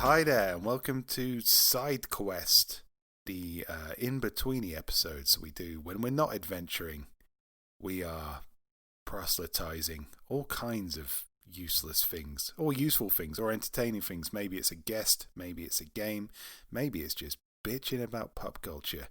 Hi there, and welcome to Side Quest, the in-betweeny episodes we do when we're not adventuring. We are proselytizing all kinds of useless things, or useful things, or entertaining things. Maybe it's a guest, maybe it's a game, maybe it's just bitching about pop culture.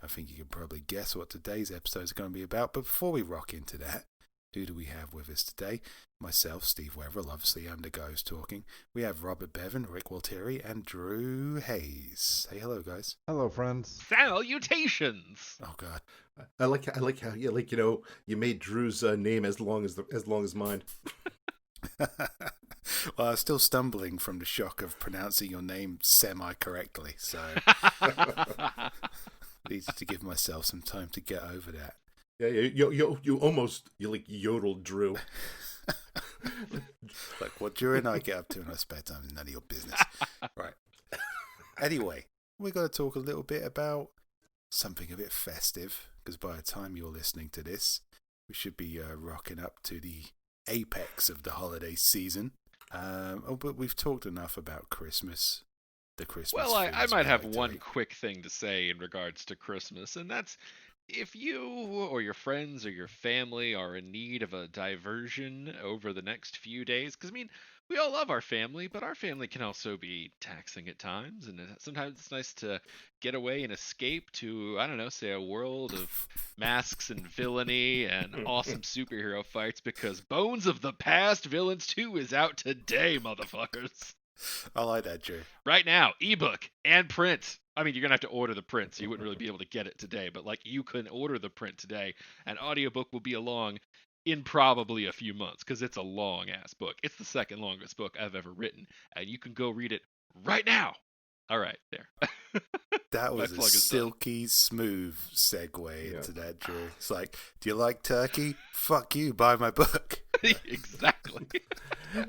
I think you can probably guess what today's episode is going to be about, but before we rock into that, who do we have with us today? Myself, Steve Weatherall, obviously I'm the guy who's talking. We have Robert Bevan, Rick Walteri, and Drew Hayes. Say hello, guys. Hello, friends. Salutations. Oh God, I like how you made Drew's name as long as mine. Well, I was still stumbling from the shock of pronouncing your name semi-correctly, so needed to give myself some time to get over that. Yeah, you almost like yodeled Drew. Like what Drew and I get up to in our spare time is none of your business. Right. Anyway, we're going to talk a little bit about something a bit festive, because by the time you're listening to this, we should be rocking up to the apex of the holiday season. But we've talked enough about Christmas. The Christmas. Well, I might have like one quick thing to say in regards to Christmas, and that's if you or your friends or your family are in need of a diversion over the next few days, because I mean, we all love our family, but our family can also be taxing at times, and sometimes it's nice to get away and escape to, I don't know, say a world of masks and villainy and awesome superhero fights, because Bones of the Past Villains 2 is out today, motherfuckers. I like that, Drew. Right now, ebook and print. I mean, you're gonna have to order the print, so you wouldn't really be able to get it today. But like, you can order the print today, and audiobook will be along in probably a few months, because it's a long ass book. It's the second longest book I've ever written, and you can go read it right now. All right, there. That was a silky smooth segue into that, Drew. It's like, do you like turkey? Fuck you, buy my book. Exactly.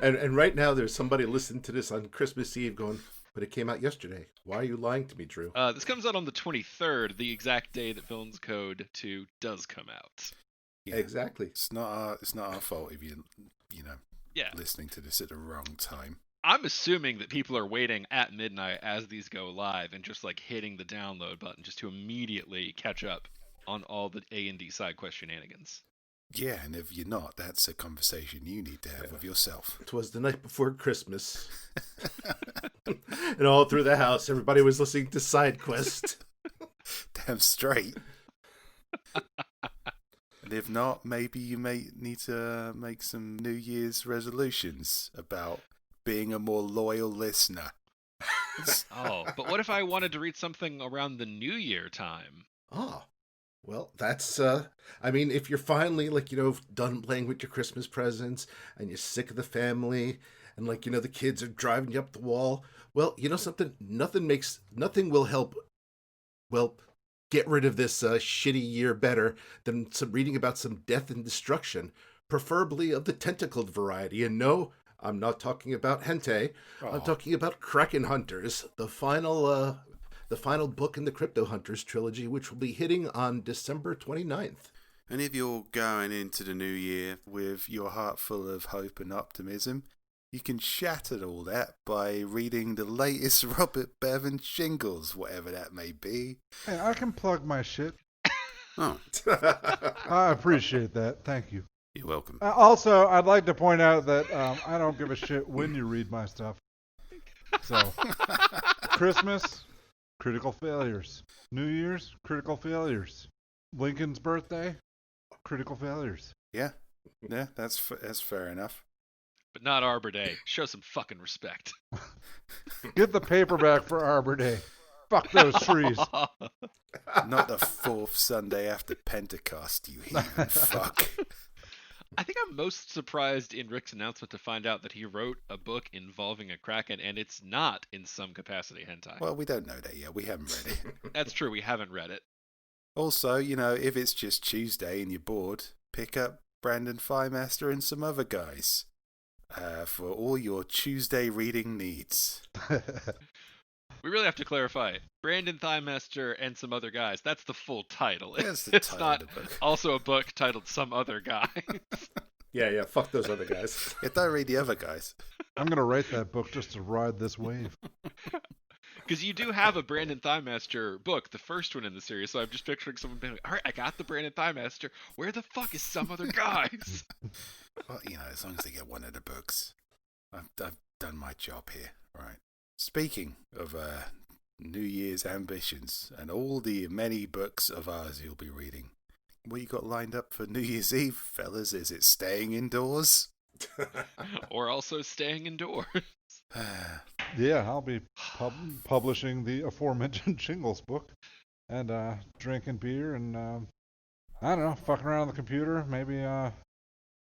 And right now there's somebody listening to this on Christmas Eve going, but it came out yesterday. Why are you lying to me, Drew? This comes out on the 23rd, the exact day that Villains Code 2 does come out. Yeah, exactly. It's not our fault if you listening to this at the wrong time. I'm assuming that people are waiting at midnight as these go live and just like hitting the download button just to immediately catch up on all the A&D side quest shenanigans. Yeah, and if you're not, that's a conversation you need to have with yourself. It was the night before Christmas. And all through the house, everybody was listening to Side Quest. Damn straight. And if not, maybe you may need to make some New Year's resolutions about being a more loyal listener. Oh, but what if I wanted to read something around the New Year time? Oh, well, that's, I mean, if you're finally, done playing with your Christmas presents, and you're sick of the family, and, the kids are driving you up the wall, well, you know something? Nothing will help, get rid of this shitty year better than some reading about some death and destruction, preferably of the tentacled variety. And no, I'm not talking about hentai. I'm talking about Kraken Hunters, the final book in the Crypto Hunters trilogy, which will be hitting on December 29th. And if you're going into the new year with your heart full of hope and optimism, you can shatter all that by reading the latest Robert Bevan shingles, whatever that may be. Hey, I can plug my shit. Oh. I appreciate that. Thank you. You're welcome. Also, I'd like to point out that I don't give a shit when you read my stuff. So, Christmas, critical failures. New Year's, critical failures. Lincoln's birthday, critical failures. Yeah, that's fair enough. But not Arbor Day. Show some fucking respect. Get the paperback for Arbor Day. Fuck those trees. Not the fourth Sunday after Pentecost, you heathen fuck. I think I'm most surprised in Rick's announcement to find out that he wrote a book involving a Kraken, and it's not in some capacity hentai. Well, we don't know that yet. We haven't read it. That's true. We haven't read it. Also, if it's just Tuesday and you're bored, pick up Brandon Firemaster and some other guys for all your Tuesday reading needs. We really have to clarify. Brandon Thymester and some other guys. That's the full title. That's the it's title not of the book. Also a book titled Some Other Guys. Yeah. Fuck those other guys. Yeah, don't read the other guys. I'm gonna write that book just to ride this wave. Because you do have a Brandon Thighmaster book, the first one in the series, so I'm just picturing someone being like, all right, I got the Brandon Thighmaster. Where the fuck is some other guys? Well, as long as they get one of the books, I've done my job here, right? Speaking of New Year's ambitions and all the many books of ours you'll be reading, what you got lined up for New Year's Eve, fellas? Is it staying indoors? Or also staying indoors. Yeah, I'll be publishing the aforementioned Shingles book, and drinking beer, and I don't know, fucking around on the computer. Maybe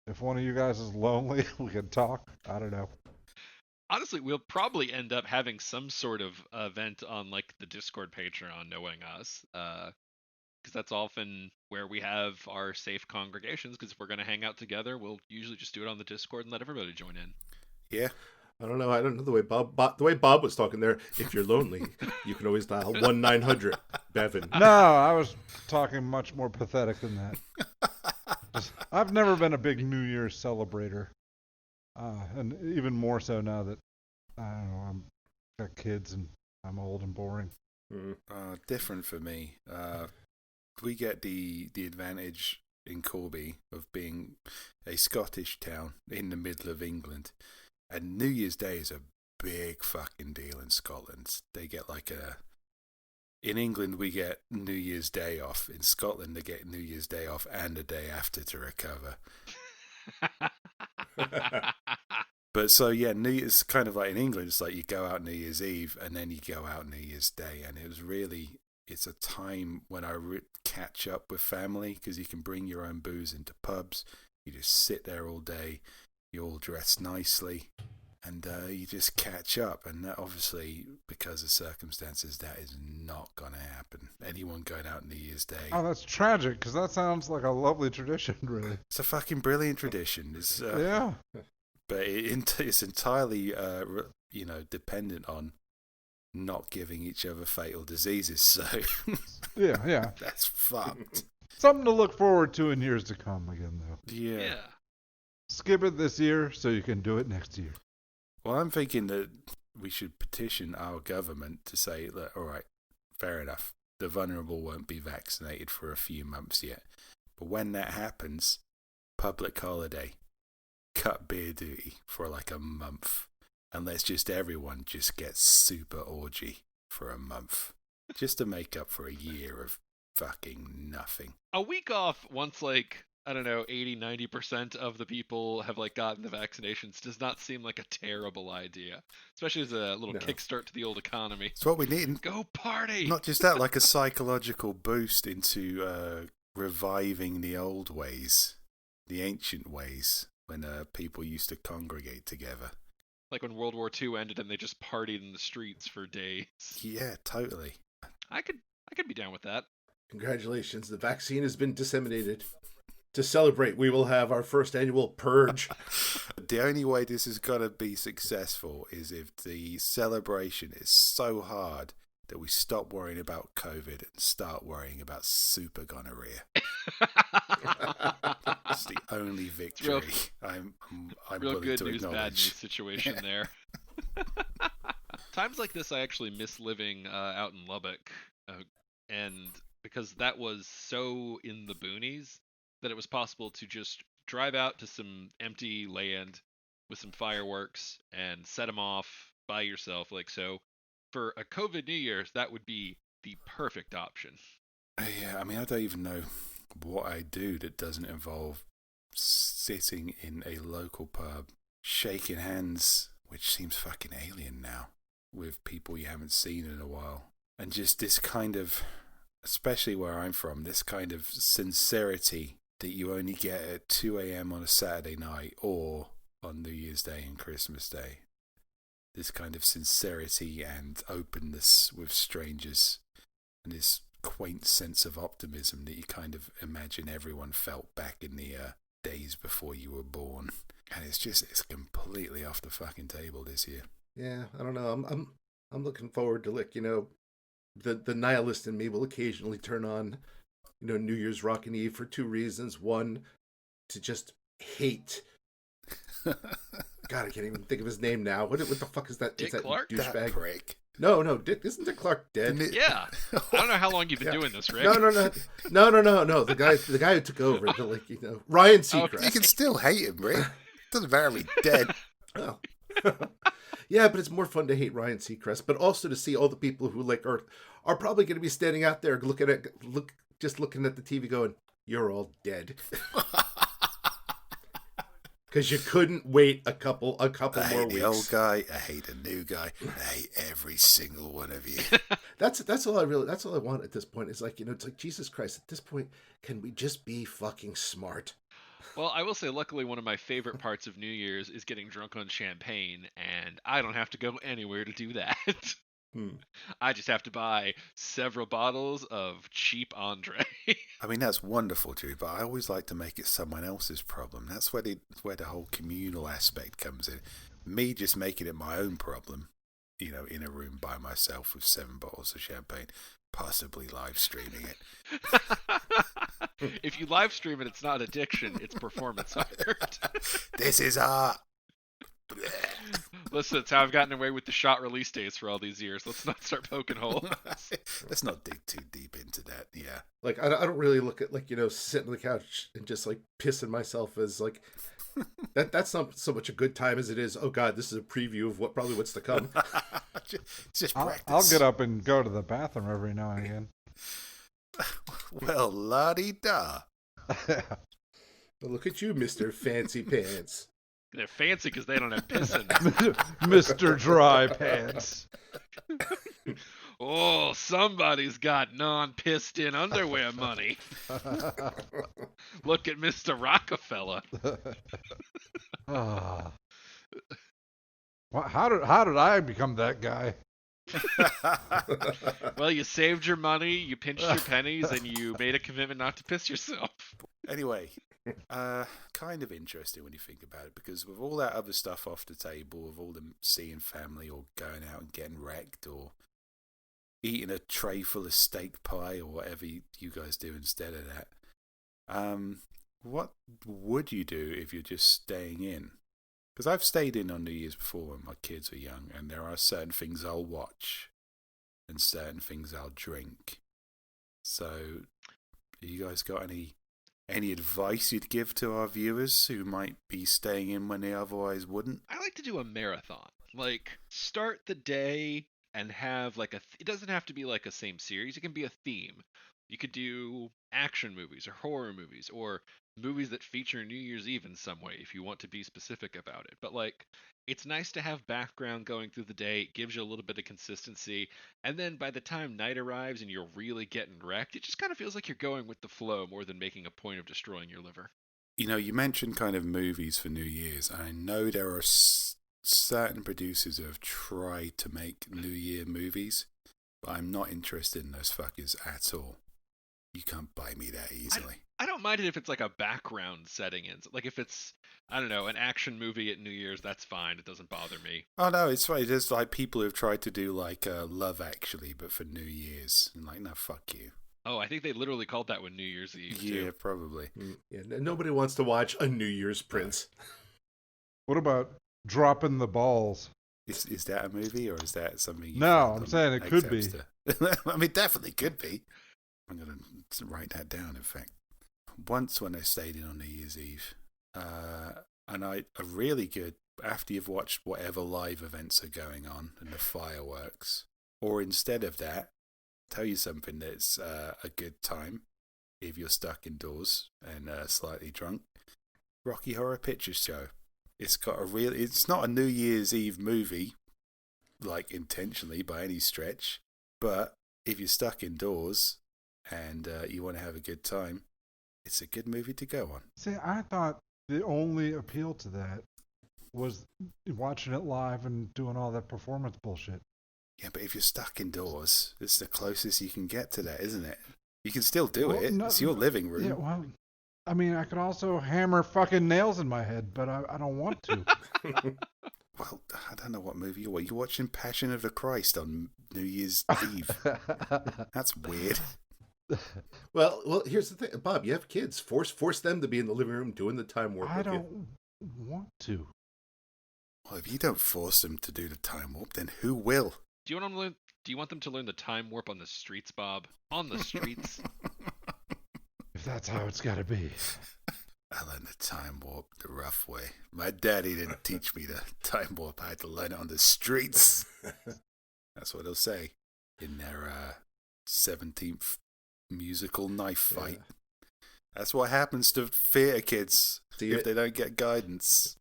if one of you guys is lonely, we can talk. I don't know. Honestly, we'll probably end up having some sort of event on like the Discord Patreon, knowing us, because that's often where we have our safe congregations. Because if we're going to hang out together, we'll usually just do it on the Discord and let everybody join in. Yeah. I don't know the way Bob was talking there. If you're lonely, you can always dial 1-900 Bevan. No, I was talking much more pathetic than that. I've never been a big New Year's celebrator, and even more so now that I don't know, I'm got kids and I'm old and boring. Different for me. We get the advantage in Corby of being a Scottish town in the middle of England. And New Year's Day is a big fucking deal in Scotland. They get in England we get New Year's Day off. In Scotland they get New Year's Day off and a day after to recover. But so yeah, New Year's kind of like in England, it's like you go out New Year's Eve and then you go out New Year's Day. And it's a time when I catch up with family because you can bring your own booze into pubs. You just sit there all day. You all dress nicely, and you just catch up. And that obviously, because of circumstances, that is not going to happen. Anyone going out New Year's Day. Oh, that's tragic, because that sounds like a lovely tradition, really. It's a fucking brilliant tradition. It's, yeah. But it's entirely, dependent on not giving each other fatal diseases. So yeah. That's fucked. Something to look forward to in years to come again, though. Yeah. Skip it this year so you can do it next year. Well, I'm thinking that we should petition our government to say that, all right, fair enough, the vulnerable won't be vaccinated for a few months yet. But when that happens, public holiday, cut beer duty for like a month. And let's just everyone just get super orgy for a month. Just to make up for a year of fucking nothing. A week off once, like, I don't know, 80-90% of the people have like gotten the vaccinations does not seem like a terrible idea, especially as a little kickstart to the old economy. It's what we need. Go party! Not just that, like a psychological boost into reviving the old ways, the ancient ways, when people used to congregate together. Like when World War II ended and they just partied in the streets for days. Yeah, totally. I could be down with that. Congratulations, the vaccine has been disseminated. To celebrate, we will have our first annual Purge. The only way this is going to be successful is if the celebration is so hard that we stop worrying about COVID and start worrying about super gonorrhea. It's the only victory I'm real willing good to news, acknowledge. bad news situation there. Times like this, I actually miss living out in Lubbock, and because that was so in the boonies that it was possible to just drive out to some empty land with some fireworks and set them off by yourself. Like, so for a COVID New Year's, that would be the perfect option. Yeah, I mean, I don't even know what I do that doesn't involve sitting in a local pub, shaking hands, which seems fucking alien now, with people you haven't seen in a while. And just this kind of, especially where I'm from, this kind of sincerity that you only get at 2 a.m. on a Saturday night or on New Year's Day and Christmas Day. This kind of sincerity and openness with strangers and this quaint sense of optimism that you kind of imagine everyone felt back in the days before you were born. And it's completely off the fucking table this year. Yeah, I don't know. I'm looking forward to, like, the nihilist in me will occasionally turn on New Year's Rockin' Eve for two reasons. One, to just hate. God, I can't even think of his name now. What the fuck is that? Dick Is that Clark? douchebag? That prick. No, Dick. Isn't Dick Clark dead? Yeah. I don't know how long you've been Yeah. doing this, Rick. No. The guy who took over, Ryan Seacrest. You can still hate him, Rick. Doesn't matter if he's dead. Oh. Yeah, but it's more fun to hate Ryan Seacrest, but also to see all the people who are probably going to be standing out there looking at the TV, going, "You're all dead," because you couldn't wait a couple I more hate weeks. the old guy. I hate the new guy. I hate every single one of you. That's all I want at this point. It's like, it's like, Jesus Christ, at this point, can we just be fucking smart? Well, I will say, luckily, one of my favorite parts of New Year's is getting drunk on champagne, and I don't have to go anywhere to do that. I just have to buy several bottles of cheap Andre. I mean, that's wonderful, Drew, but I always like to make it someone else's problem. That's where the whole communal aspect comes in. Me just making it my own problem, in a room by myself with 7 bottles of champagne, possibly live streaming it. If you live stream it, it's not addiction, it's performance art. This is art. Listen, it's how I've gotten away with the shot release dates for all these years. Let's not start poking holes. Let's not dig too deep into that. Yeah. Like, I don't really look at, sitting on the couch and just, pissing myself as, that's not so much a good time as it is, oh, God, this is a preview of what's to come. Just I'll practice. get up and go to the bathroom every now and again. Well, la-di-da. But look at you, Mr. Fancy Pants. They're fancy because they don't have piss in them. Mr. Dry Pants. Oh, somebody's got non-pissed in underwear money. Look at Mr. Rockefeller. Ah. How did I become that guy? Well, you saved your money, you pinched your pennies, and you made a commitment not to piss yourself. Anyway, kind of interesting when you think about it, because with all that other stuff off the table, with all them seeing family or going out and getting wrecked or eating a tray full of steak pie or whatever you guys do instead of that, what would you do if you're just staying in? Because I've stayed in on New Year's before when my kids were young, and there are certain things I'll watch and certain things I'll drink. So, you guys got any advice you'd give to our viewers who might be staying in when they otherwise wouldn't? I like to do a marathon. Start the day and have it doesn't have to be a same series. It can be a theme. You could do action movies or horror movies or movies that feature New Year's Eve in some way if you want to be specific about it. But it's nice to have background going through the day. It gives you a little bit of consistency. And then by the time night arrives and you're really getting wrecked, it just kind of feels like you're going with the flow more than making a point of destroying your liver. You mentioned kind of movies for New Year's. I know there are certain producers who have tried to make New Year movies, but I'm not interested in those fuckers at all. You can't buy me that easily. I don't mind it if it's a background setting in. If it's, I don't know, an action movie at New Year's, that's fine. It doesn't bother me. Oh, no, it's fine. There's people who've tried to do Love Actually, but for New Year's. And no, fuck you. Oh, I think they literally called that one New Year's Eve, too. Yeah, probably. Yeah, nobody wants to watch a New Year's Prince. What about Dropping the Balls? Is that a movie or is that something? No, I'm saying it could be. I mean, definitely could be. I'm going to write that down, in fact. Once when I stayed in on New Year's Eve, and a really good, after you've watched whatever live events are going on and the fireworks, or instead of that, tell you something that's a good time if you're stuck indoors and slightly drunk. Rocky Horror Picture Show. It's not a New Year's Eve movie, intentionally by any stretch, but if you're stuck indoors and you want to have a good time, it's a good movie to go on. See, I thought the only appeal to that was watching it live and doing all that performance bullshit. Yeah, but if you're stuck indoors, it's the closest you can get to that, isn't it? You can still do it. It's your living room. Yeah, well, I mean, I could also hammer fucking nails in my head, but I don't want to. Well, I don't know what movie you're watching Passion of the Christ on New Year's Eve. That's weird. Well, here's the thing, Bob. You have kids. Force them to be in the living room doing the time warp I with you. don't want to. Well, if you don't force them to do the time warp, then who will? Do you want them to learn the time warp on the streets, Bob? On the streets. If that's how it's got to be. I learned the time warp the rough way. My daddy didn't teach me the time warp. I had to learn it on the streets. That's what they'll say in their 17th musical knife fight. Yeah. That's what happens to theatre kids if they don't get guidance.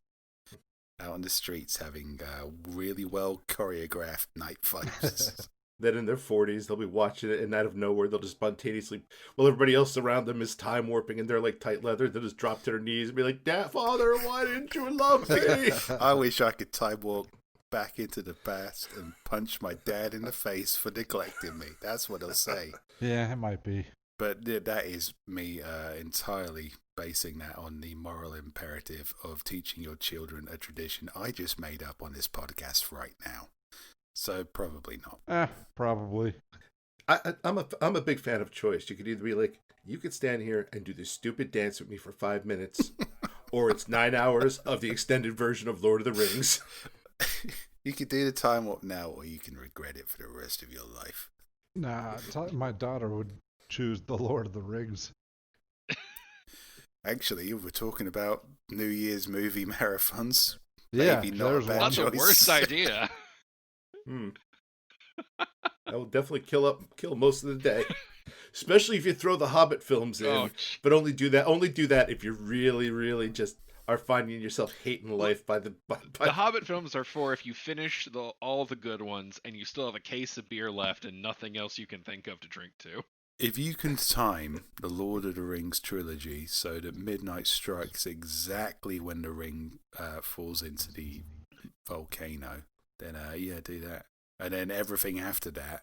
Out on the streets having really well choreographed night fights. Then in their 40s, they'll be watching it, and out of nowhere, they'll just spontaneously, while everybody else around them is time warping and they're like tight leather, they'll just drop to their knees and be like, Dad, Father, why didn't you love me? I wish I could time warp back into the past and punch my dad in the face for neglecting me. That's what they'll say. Yeah, it might be. But that is me entirely basing that on the moral imperative of teaching your children a tradition I just made up on this podcast right now. So probably not. Probably. I'm a big fan of choice. You could either be like, you could stand here and do this stupid dance with me for 5 minutes, or it's 9 hours of the extended version of Lord of the Rings. You could do the time warp now, or you can regret it for the rest of your life. Nah, my daughter would choose the Lord of the Rings. Actually, we're talking about New Year's movie marathons. Yeah, maybe not a bad Not choice. the worst idea. That will definitely kill most of the day. Especially if you throw the Hobbit films in. But only do that if you really, really just are finding yourself hating life by the Hobbit films are for if you finish all the good ones and you still have a case of beer left and nothing else you can think of to drink to. If you can time the Lord of the Rings trilogy so that midnight strikes exactly when the ring falls into the volcano, then do that. And then everything after that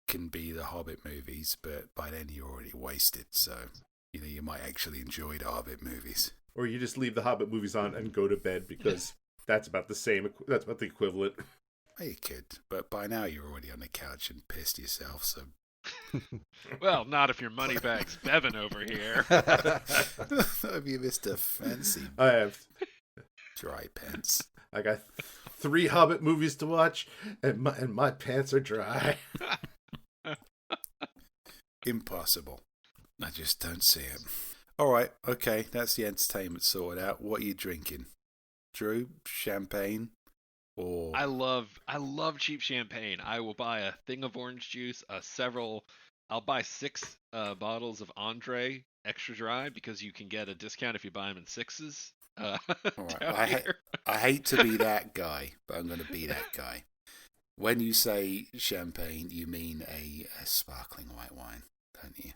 can be the Hobbit movies, but by then you're already wasted, so you might actually enjoy the Hobbit movies. Or you just leave the Hobbit movies on and go to bed because that's about the same. That's about the equivalent. You could, but by now you're already on the couch and pissed yourself, so... Well, not if your money bag's Bevan over here. Have you missed a fancy? I have dry pants. I got 3 Hobbit movies to watch, and my pants are dry. Impossible. I just don't see it. All right, okay, that's the entertainment sorted out. What are you drinking, Drew? Champagne? Or I love cheap champagne. I will buy a thing of orange juice, I'll buy 6 bottles of Andre extra dry because you can get a discount if you buy them in 6s. All right. I hate to be that guy, but I'm going to be that guy. When you say champagne, you mean a sparkling white wine, don't you?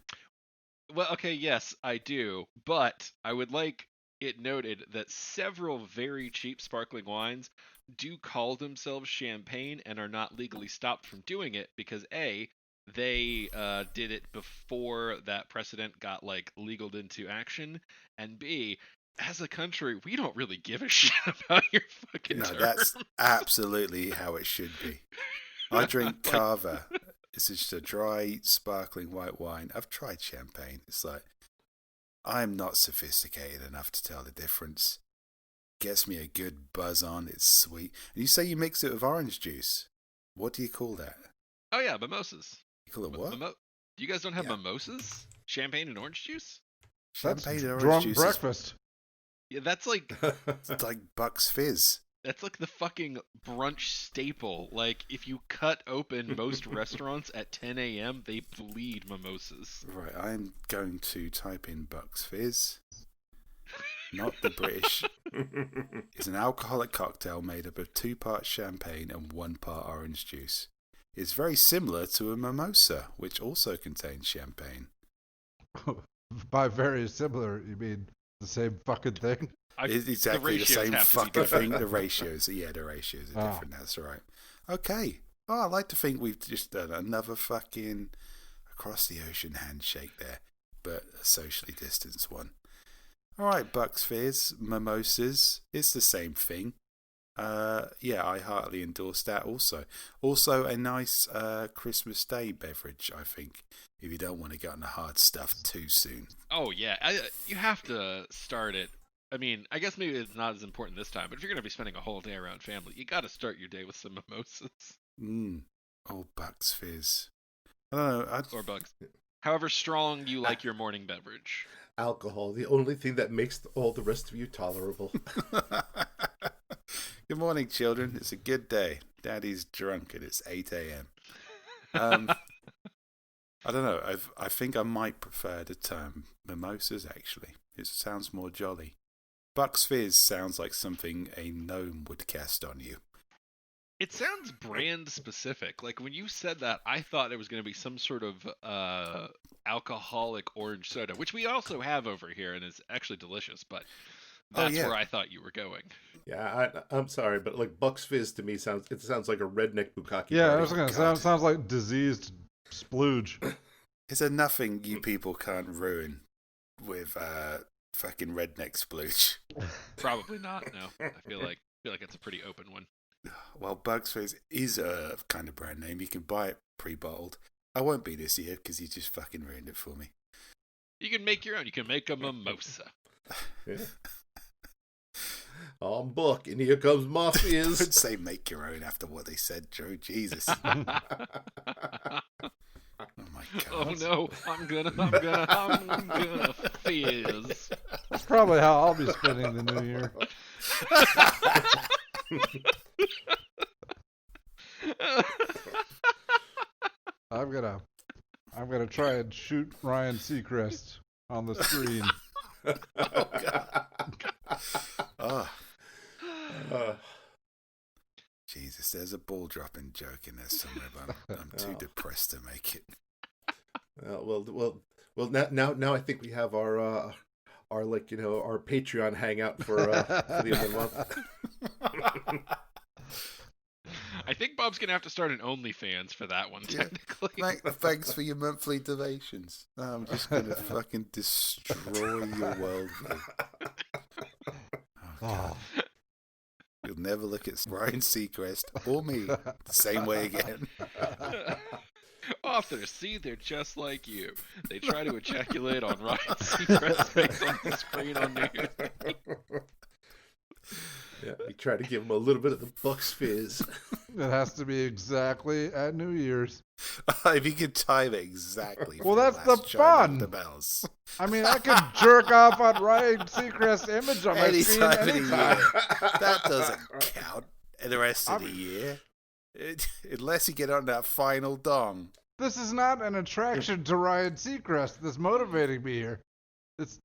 Well, okay, yes, I do, but I would like it noted that several very cheap sparkling wines do call themselves champagne and are not legally stopped from doing it because A, they did it before that precedent got legaled into action, and B, as a country, we don't really give a shit about your fucking term. That's absolutely how it should be. I drink Cava. It's just a dry, sparkling white wine. I've tried champagne. It's like, I'm not sophisticated enough to tell the difference. Gets me a good buzz on. It's sweet. And you say you mix it with orange juice. What do you call that? Oh yeah, mimosas. You call it what? You guys don't have mimosas? Champagne and orange juice? Champagne and orange drunk juice. Breakfast. Yeah, that's like It's like Bucks Fizz. That's like the fucking brunch staple. Like, if you cut open most restaurants at 10 a.m., they bleed mimosas. Right, I'm going to type in Bucks Fizz. Not the British. It's an alcoholic cocktail made up of 2 parts champagne and 1 part orange juice. It's very similar to a mimosa, which also contains champagne. By very similar, you mean the same fucking thing? It's exactly the same fucking thing. The ratios are different. That's right. Okay. Oh, I like to think we've just done another fucking across the ocean handshake there, but a socially distanced one. All right, Bucks Fizz, mimosas. It's the same thing. Yeah, I heartily endorse that. Also a nice Christmas Day beverage, I think, if you don't want to get on the hard stuff too soon. Oh yeah, you have to start it. I mean, I guess maybe it's not as important this time, but if you're gonna be spending a whole day around family, you got to start your day with some mimosas Oh, Bucks Fizz. I don't know. or bugs. However strong you like your morning beverage. Alcohol, the only thing that makes all the rest of you tolerable. Good morning, children. It's a good day. Daddy's drunk and it's 8 a.m. I don't know. I think I might prefer the term mimosas, actually. It sounds more jolly. Bucks Fizz sounds like something a gnome would cast on you. It sounds brand specific. Like when you said that, I thought it was going to be some sort of alcoholic orange soda, which we also have over here and is actually delicious, but that's where I thought you were going. Yeah, I'm sorry, but like Bucks Fizz to me sounds like a redneck bukkake. Yeah, party. I was gonna sounds like diseased splooge. Is there nothing you people can't ruin with fucking redneck splooge? Probably not. No, I feel like it's a pretty open one. Well, Bugs Fizz is a kind of brand name. You can buy it pre-bottled. I won't be this year because you just fucking ruined it for me. You can make your own. You can make a mimosa. Yeah. On book, and here comes my fizz. Don't say make your own after what they said, Joe. Jesus. Oh my god. Oh no, I'm gonna fizz. That's probably how I'll be spending the new year. I'm gonna try and shoot Ryan Seacrest on the screen. Oh god. Oh. Jesus, there's a ball dropping joke in there somewhere, but I'm too depressed to make it. Well. Now I think we have our like our Patreon hangout for the end of the month. I think Bob's gonna have to start an OnlyFans for that one. Technically, Thanks for your monthly donations. I'm just gonna fucking destroy your worldview. Oh, you'll never look at Ryan Seacrest or me the same way again. Authors, see, they're just like you. They try to ejaculate on Ryan Seacrest's face on the screen on New Year's Eve. Yeah, we try to give him a little bit of the Bucks Fizz. It has to be exactly at New Year's. If you could time it exactly. Well, that's the last chime fun. of the bells. I mean, I could jerk off on Ryan Seacrest's image on my screen Anytime of the anytime. year. That doesn't count the rest of the year. Unless you get on that final dong. This is not an attraction to Ryan Seacrest that's motivating me here. It's,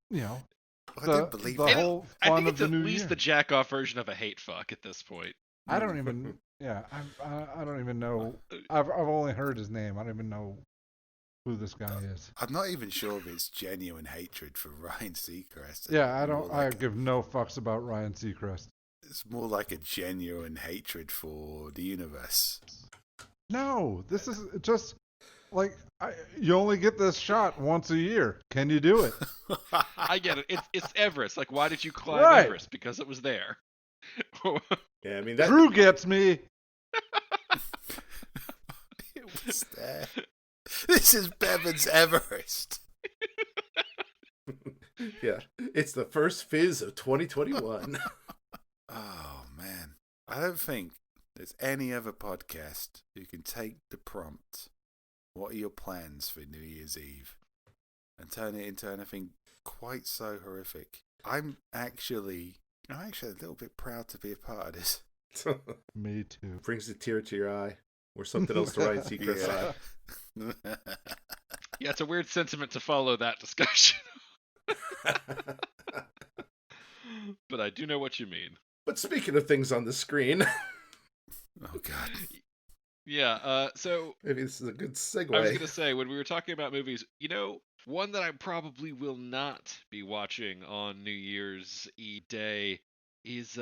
I didn't believe the that. whole I fun think of it's the at new least year. the jack-off version of a hate fuck at this point. I don't even. Yeah, I don't even know. I've only heard his name. I don't even know who this guy is. I'm not even sure if it's genuine hatred for Ryan Seacrest. Yeah, I don't. I give no fucks about Ryan Seacrest. It's more like a genuine hatred for the universe. No, this is just like you only get this shot once a year. Can you do it? I get it. It's Everest. Like, why did you climb Right. Everest? Because it was there. Yeah, I mean that. Drew gets me. It was there. This is Bevan's Everest. Yeah, it's the first fizz of 2021. Oh man, I don't think there's any other podcast who can take the prompt, "What are your plans for New Year's Eve?" and turn it into anything quite so horrific. I'm actually a little bit proud to be a part of this. Me too. Brings a tear to your eye, or something else to Ryan Seacrest's eye. Yeah, it's a weird sentiment to follow that discussion. But I do know what you mean. But speaking of things on the screen, Oh god. Yeah, so maybe this is a good segue. I was going to say, when we were talking about movies, one that I probably will not be watching on New Year's Eve day is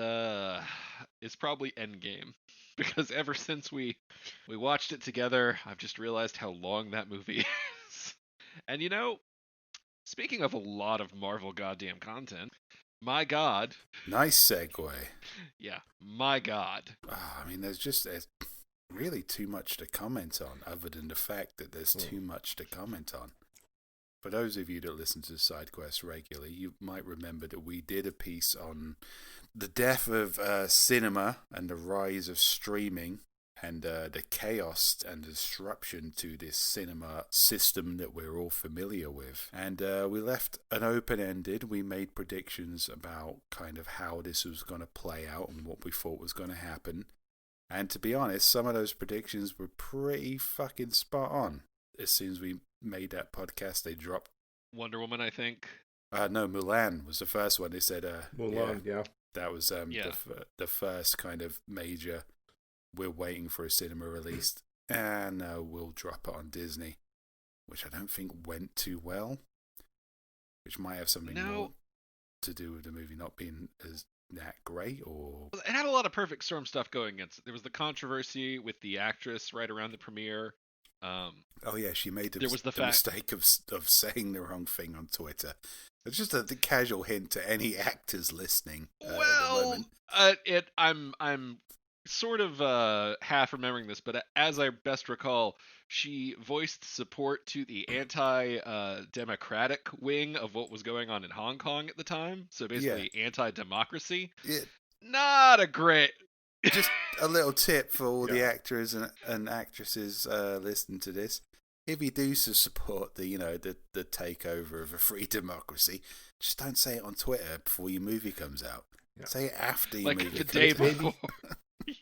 probably Endgame. Because ever since we watched it together, I've just realized how long that movie is. And speaking of a lot of Marvel goddamn content, my God. Nice segue. Yeah, my God. I mean, there's really too much to comment on, other than the fact that there's too much to comment on. For those of you that listen to SideQuest regularly, you might remember that we did a piece on the death of cinema and the rise of streaming and the chaos and disruption to this cinema system that we're all familiar with. And we left an open-ended. We made predictions about kind of how this was going to play out and what we thought was going to happen. And to be honest, some of those predictions were pretty fucking spot on. As soon as we made that podcast, they dropped Wonder Woman, I think. No, Mulan was the first one. They said Mulan, yeah. That was the first kind of major. We're waiting for a cinema release, and we'll drop it on Disney, which I don't think went too well. Which might have something more to do with the movie not being as that great, or it had a lot of Perfect Storm stuff going against it. There was the controversy with the actress right around the premiere. Oh yeah, she made the mistake of saying the wrong thing on Twitter. It's just a casual hint to any actors listening. At the moment. I'm sort of half remembering this, but as I best recall, she voiced support to the anti-democratic wing of what was going on in Hong Kong at the time. So basically, anti-democracy. Yeah. Not a great. Just a little tip for all the actors and actresses listening to this: if you do support the takeover of a free democracy, just don't say it on Twitter before your movie comes out. Yeah. Say it after your movie comes out. Day before.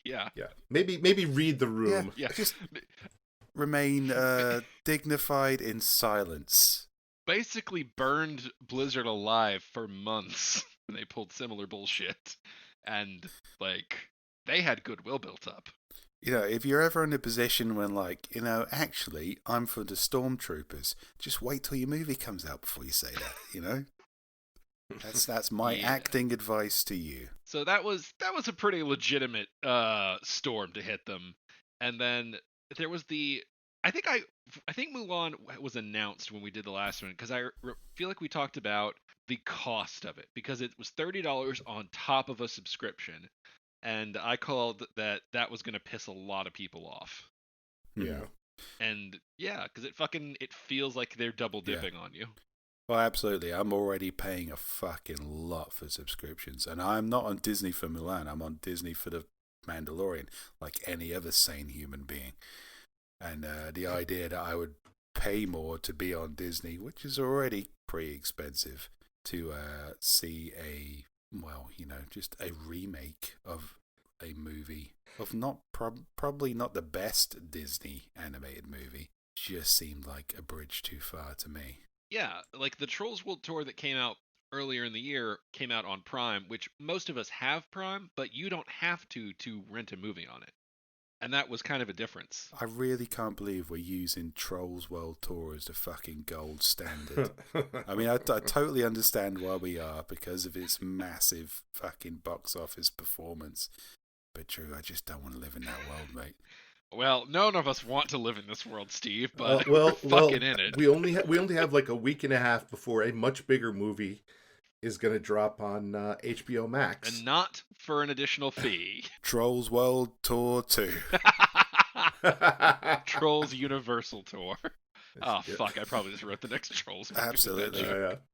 Yeah. Maybe read the room. Yeah. Just remain dignified in silence. Basically burned Blizzard alive for months when they pulled similar bullshit, and they had goodwill built up. If you're ever in a position when, actually, I'm for the Stormtroopers, just wait till your movie comes out before you say that, That's my acting advice to you. So that was a pretty legitimate storm to hit them. And then there was I think Mulan was announced when we did the last one, because I feel like we talked about the cost of it, because it was $30 on top of a subscription. And I called that was going to piss a lot of people off. Yeah. And because it feels like they're double dipping on you. Well, absolutely. I'm already paying a fucking lot for subscriptions. And I'm not on Disney for Mulan. I'm on Disney for the Mandalorian, like any other sane human being. And the idea that I would pay more to be on Disney, which is already pretty expensive, to see just a remake of a movie of probably not the best Disney animated movie, just seemed like a bridge too far to me. Yeah, like the Trolls World Tour that came out earlier in the year came out on Prime, which most of us have Prime, but you don't have to rent a movie on it. And that was kind of a difference. I really can't believe we're using Trolls World Tour as the fucking gold standard. I mean, I totally understand why we are, because of its massive fucking box office performance. But Drew, I just don't want to live in that world, mate. Well, none of us want to live in this world, Steve, but we're fucking in it. We only have like a week and a half before a much bigger movie is going to drop on HBO Max. And not for an additional fee. Trolls World Tour 2. Trolls Universal Tour. Oh, fuck, I probably just wrote the next Trolls movie. Absolutely.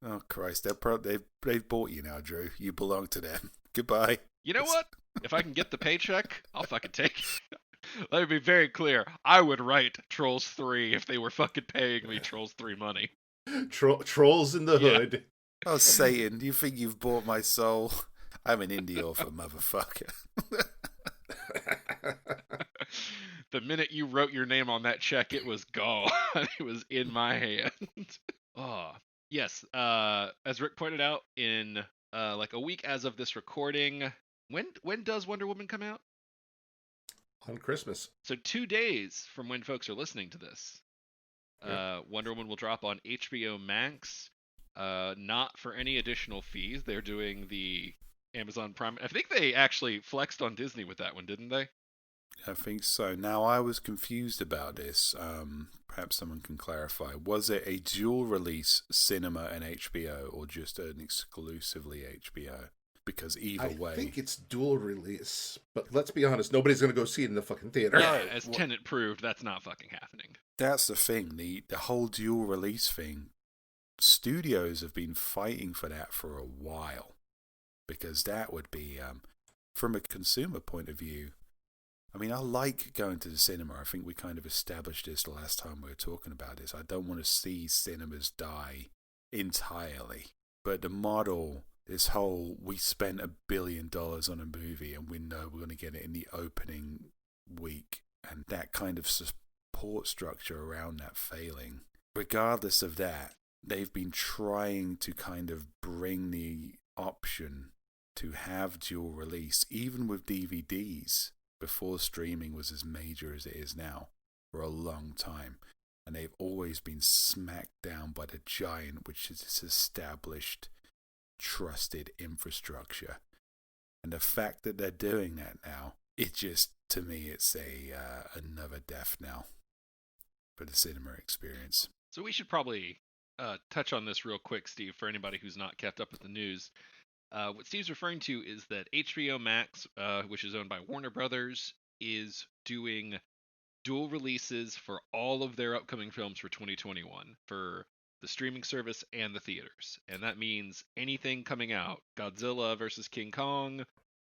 Oh, Christ. They've bought you now, Drew. You belong to them. Goodbye. You know what? If I can get the paycheck, I'll fucking take it. Let me be very clear. I would write Trolls 3 if they were fucking paying me Trolls 3 money. Trolls in the Hood. Oh, Satan, do you think you've bought my soul? I'm an indie author, motherfucker. The minute you wrote your name on that check, it was gone. It was in my hand. Oh, yes. As Rick pointed out, in like a week as of this recording, when does Wonder Woman come out? On Christmas. So 2 days from when folks are listening to this, Wonder Woman will drop on HBO Max. Not for any additional fees. They're doing the Amazon Prime. I think they actually flexed on Disney with that one, didn't they? I think so. Now, I was confused about this. Perhaps someone can clarify. Was it a dual release cinema and HBO, or just an exclusively HBO? Because either way, I think it's dual release. But let's be honest, nobody's going to go see it in the fucking theater. Yeah, as Tenet proved, that's not fucking happening. that's the thing. The whole dual release thing. Studios have been fighting for that for a while, because that would be, from a consumer point of view. I mean, I like going to the cinema. I think we kind of established this the last time we were talking about this. I don't want to see cinemas die entirely. But the model, this whole, we spent $1 billion on a movie and we know we're going to get it in the opening week, and that kind of support structure around that failing. Regardless of that, they've been trying to kind of bring the option to have dual release, even with DVDs, before streaming was as major as it is now, for a long time. And they've always been smacked down by the giant, which is this established, trusted infrastructure. And the fact that they're doing that now, it just, to me, it's another death knell for the cinema experience. So we should probably touch on this real quick, Steve, for anybody who's not kept up with the news. What Steve's referring to is that HBO Max, which is owned by Warner Brothers, is doing dual releases for all of their upcoming films for 2021 for the streaming service and the theaters. And that means anything coming out, Godzilla vs. King Kong,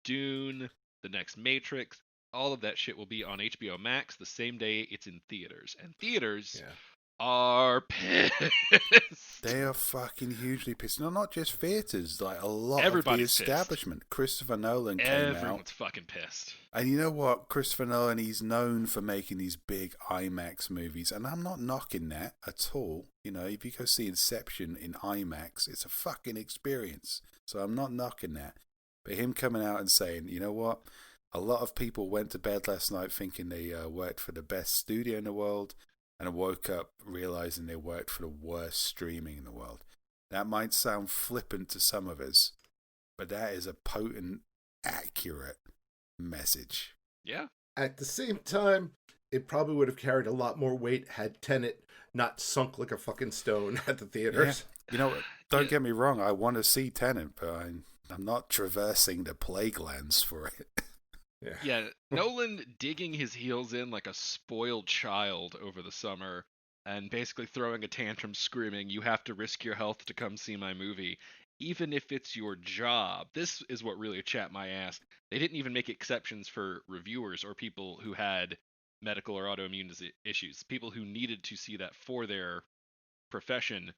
Dune, the next Matrix, all of that shit will be on HBO Max the same day it's in theaters. And theaters are pissed. They are fucking hugely pissed. No, not just theaters, like a lot Everybody's of the establishment. pissed. Christopher Nolan came out. Everyone's fucking pissed. And you know what? Christopher Nolan, he's known for making these big IMAX movies. And I'm not knocking that at all. You know, if you go see Inception in IMAX, it's a fucking experience. So I'm not knocking that. But him coming out and saying, you know what? A lot of people went to bed last night thinking they worked for the best studio in the world, and woke up realizing they worked for the worst streaming in the world. That might sound flippant to some of us, but that is a potent, accurate message. Yeah. At the same time, it probably would have carried a lot more weight had Tenet not sunk like a fucking stone at the theaters. Yeah. You know, don't get me wrong, I want to see Tenet, but I'm not traversing the plague lands for it. Yeah, Nolan digging his heels in like a spoiled child over the summer and basically throwing a tantrum screaming, you have to risk your health to come see my movie, even if it's your job. This is what really chapped my ass. They didn't even make exceptions for reviewers or people who had medical or autoimmune issues. People who needed to see that for their profession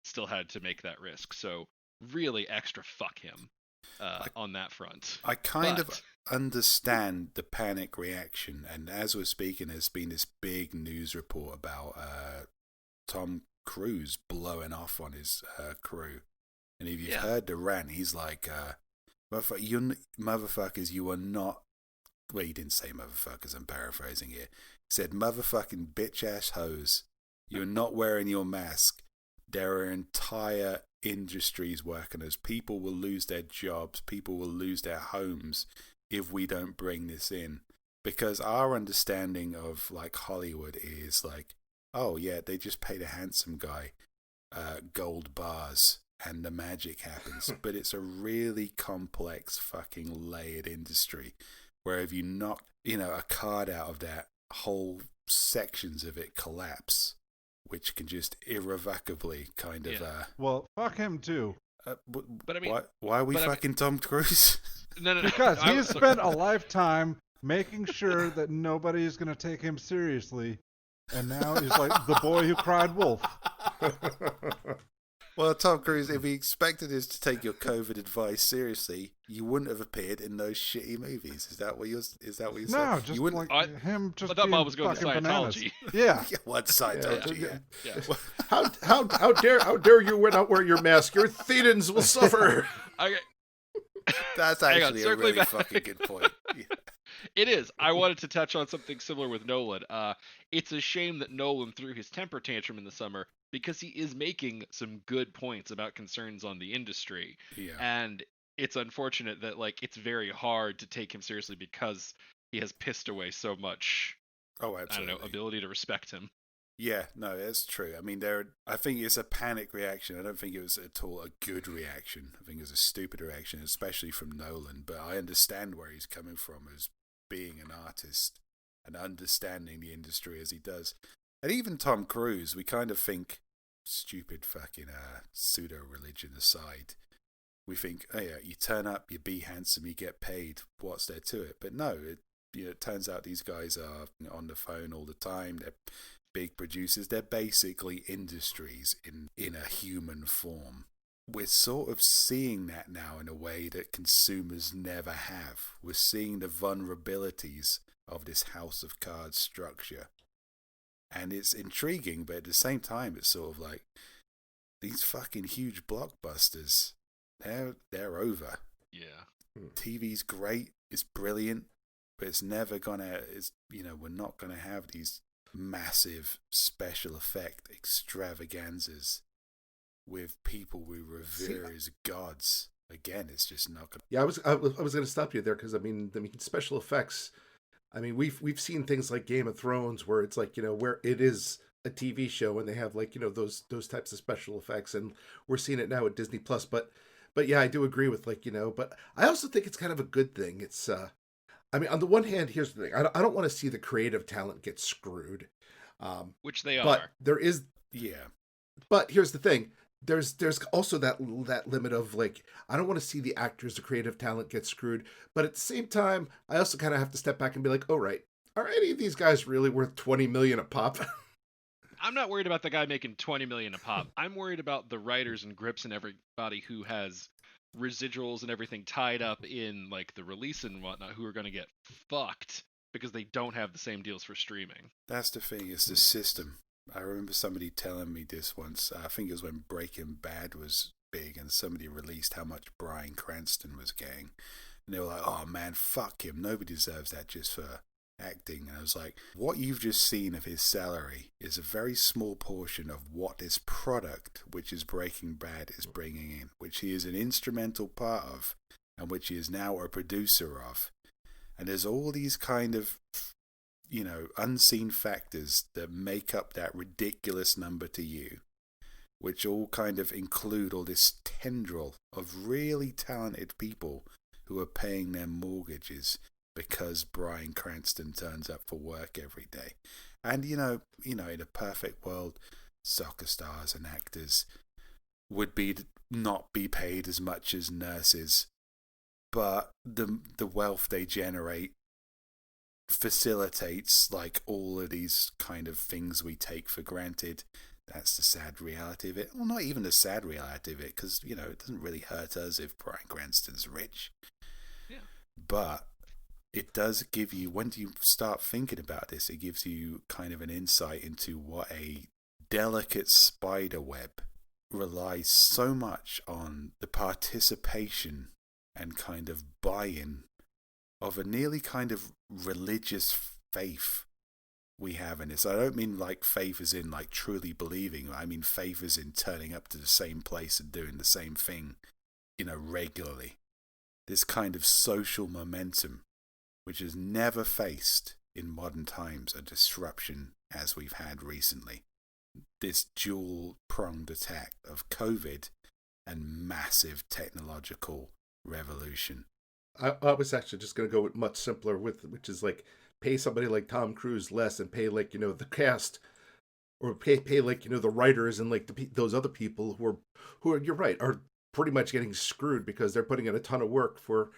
still had to make that risk. So really extra fuck him on that front. I kind of understand the panic reaction, and as we're speaking, there's been this big news report about Tom Cruise blowing off on his crew, and if you've heard the rant, he's like, motherfuckers, you are not, well, he didn't say motherfuckers, I'm paraphrasing here, he said, motherfucking bitch ass hoes, you're not wearing your mask, there are entire industries working as people will lose their jobs, people will lose their homes if we don't bring this in, because our understanding of like Hollywood is like, oh yeah, they just paid a handsome guy gold bars and the magic happens. But it's a really complex fucking layered industry where if you knock, you know, a card out of that, whole sections of it collapse, which can just irrevocably kind of well, fuck him too. But I mean, why are we fucking Tom Cruise? No. Because he has spent a lifetime making sure that nobody is going to take him seriously, and now he's like the boy who cried wolf. Well, Tom Cruise, if he expected us to take your COVID advice seriously, you wouldn't have appeared in those shitty movies. Is that what you're saying? No, just like him just I thought being Bob was going to fucking Scientology. Bananas. Yeah, what Scientology? Yeah. How dare you not wear your mask? Your thetans will suffer. Okay. That's actually a really fucking good point. Yeah. It is. I wanted to touch on something similar with Nolan. It's a shame that Nolan threw his temper tantrum in the summer because he is making some good points about concerns on the industry. Yeah. And it's unfortunate that like it's very hard to take him seriously because he has pissed away so much, Oh, I don't absolutely. know, ability to respect him. Yeah, no, that's true. I mean, I think it's a panic reaction. I don't think it was at all a good reaction. I think it was a stupid reaction, especially from Nolan. But I understand where he's coming from as being an artist and understanding the industry as he does. And even Tom Cruise, we kind of think, stupid fucking pseudo-religion aside, we think, oh yeah, you turn up, you be handsome, you get paid. What's there to it? But no, it turns out these guys are on the phone all the time. They're big producers. They're basically industries in a human form. We're sort of seeing that now in a way that consumers never have. We're seeing the vulnerabilities of this house of cards structure. And it's intriguing, but at the same time, it's sort of like these fucking huge blockbusters, they're over. Yeah. TV's great, it's brilliant, but it's never gonna, we're not gonna have these massive special effect extravaganzas with people we revere as gods. Again, it's just not gonna. Yeah, I was going to stop you there because I mean special effects. I mean we've seen things like Game of Thrones where it's like where it is a TV show and they have like those types of special effects, and we're seeing it now at Disney Plus. But yeah, I do agree with but I also think it's kind of a good thing. It's I mean, on the one hand, here's the thing: I don't want to see the creative talent get screwed, Which they but are. there is. Yeah. But here's the thing: there's also that limit of like I don't want to see the actors, the creative talent get screwed. But at the same time, I also kind of have to step back and be like, oh right, are any of these guys really worth $20 million a pop? I'm not worried about the guy making $20 million a pop. I'm worried about the writers and grips and everybody who has residuals and everything tied up in like the release and whatnot, who are going to get fucked because they don't have the same deals for streaming. That's the thing, it's the system. I remember somebody telling me this once. I think it was when Breaking Bad was big and somebody released how much Bryan Cranston was getting. And they were like, oh man, fuck him. Nobody deserves that just for acting. And I was like, what you've just seen of his salary is a very small portion of what this product, which is Breaking Bad, is bringing in, which he is an instrumental part of and which he is now a producer of. And there's all these kind of unseen factors that make up that ridiculous number to you, which all kind of include all this tendril of really talented people who are paying their mortgages because Bryan Cranston turns up for work every day. And in a perfect world, soccer stars and actors would not be paid as much as nurses, but the wealth they generate facilitates like all of these kind of things we take for granted. That's the sad reality of it. Well, not even the sad reality of it, because it doesn't really hurt us if Bryan Cranston's rich. Yeah. But it does give you, when you start thinking about this, it gives you kind of an insight into what a delicate spider web relies so much on the participation and kind of buy-in of a nearly kind of religious faith we have in this. I don't mean like faith as in like truly believing. I mean faith as in turning up to the same place and doing the same thing, regularly. This kind of social momentum, which has never faced in modern times a disruption as we've had recently. This dual-pronged attack of COVID and massive technological revolution. I was actually just going to go with much simpler, which is like pay somebody like Tom Cruise less and pay like the cast, or pay like the writers and like those other people who are you're right, are pretty much getting screwed because they're putting in a ton of work for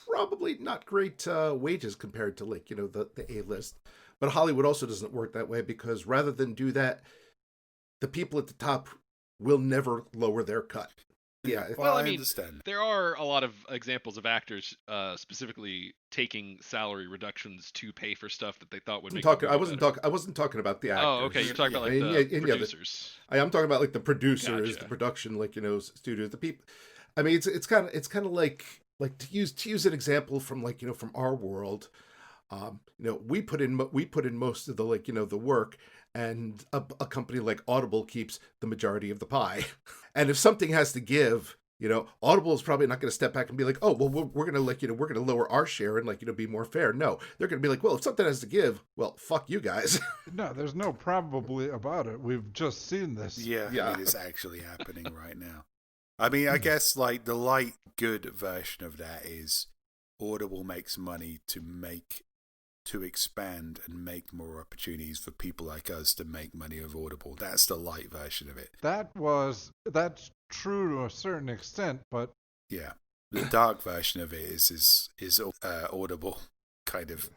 probably not great wages compared to like the A-list. But Hollywood also doesn't work that way, because rather than do that, the people at the top will never lower their cut. Yeah. Well, I mean, understand. There are a lot of examples of actors specifically taking salary reductions to pay for stuff that they thought would make. I wasn't talking about the actors. Oh, okay. You're talking about like the producers. I'm talking about like the producers, Gotcha. the production, like studios, the people. I mean, it's kind of like to use an example from like from our world. We put in most of the like the work, and a company like Audible keeps the majority of the pie. And if something has to give, Audible is probably not going to step back and be like, oh, well, we're going to we're going to lower our share and be more fair. No, they're going to be like, well, if something has to give, well, fuck you guys. No, there's no probably about it. We've just seen this. Yeah, Yeah. I mean, it's actually happening right now. I mean, I guess like the light good version of that is Audible makes money to expand and make more opportunities for people like us to make money of Audible. That's the light version of it. That's true to a certain extent, but Yeah, the dark version of it is Audible kind of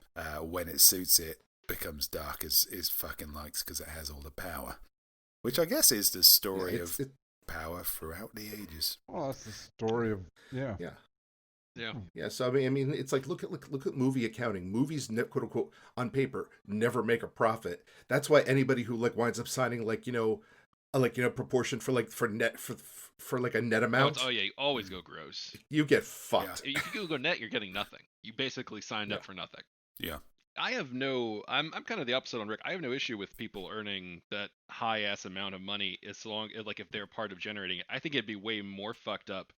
when it suits it becomes dark as fucking likes because it has all the power, which I guess is the story of power throughout the ages. well, that's the story of Yeah. Yeah. So I mean, it's like look at movie accounting. Movies, quote unquote, on paper, never make a profit. That's why anybody who winds up signing proportion for a net amount. Oh yeah, you always go gross. You get fucked. If you go net, you're getting nothing. You basically signed up for nothing. Yeah. I'm kind of the opposite on Rick. I have no issue with people earning that high ass amount of money as long if they're part of generating it. I think it'd be way more fucked up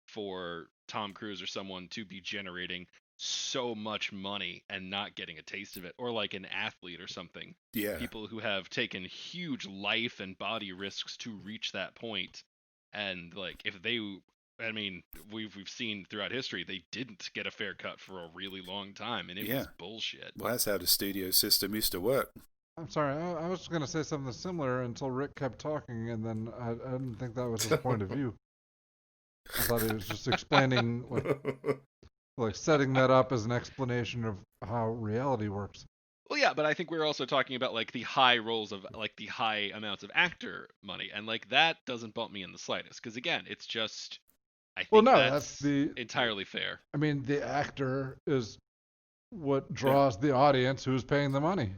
for Tom Cruise or someone to be generating so much money and not getting a taste of it, or like an athlete or something. Yeah. People who have taken huge life and body risks to reach that point, and if they, I mean, we've seen throughout history they didn't get a fair cut for a really long time, and it was bullshit. Well, that's how the studio system used to work. I'm sorry, I was going to say something similar until Rick kept talking, and then I didn't think that was his point of view. I thought he was just explaining, setting that up as an explanation of how reality works. Well, yeah, but I think we're also talking about the high roles of the high amounts of actor money, and that doesn't bump me in the slightest, because again, it's just I think that's entirely fair. I mean, the actor is what draws the audience who's paying the money.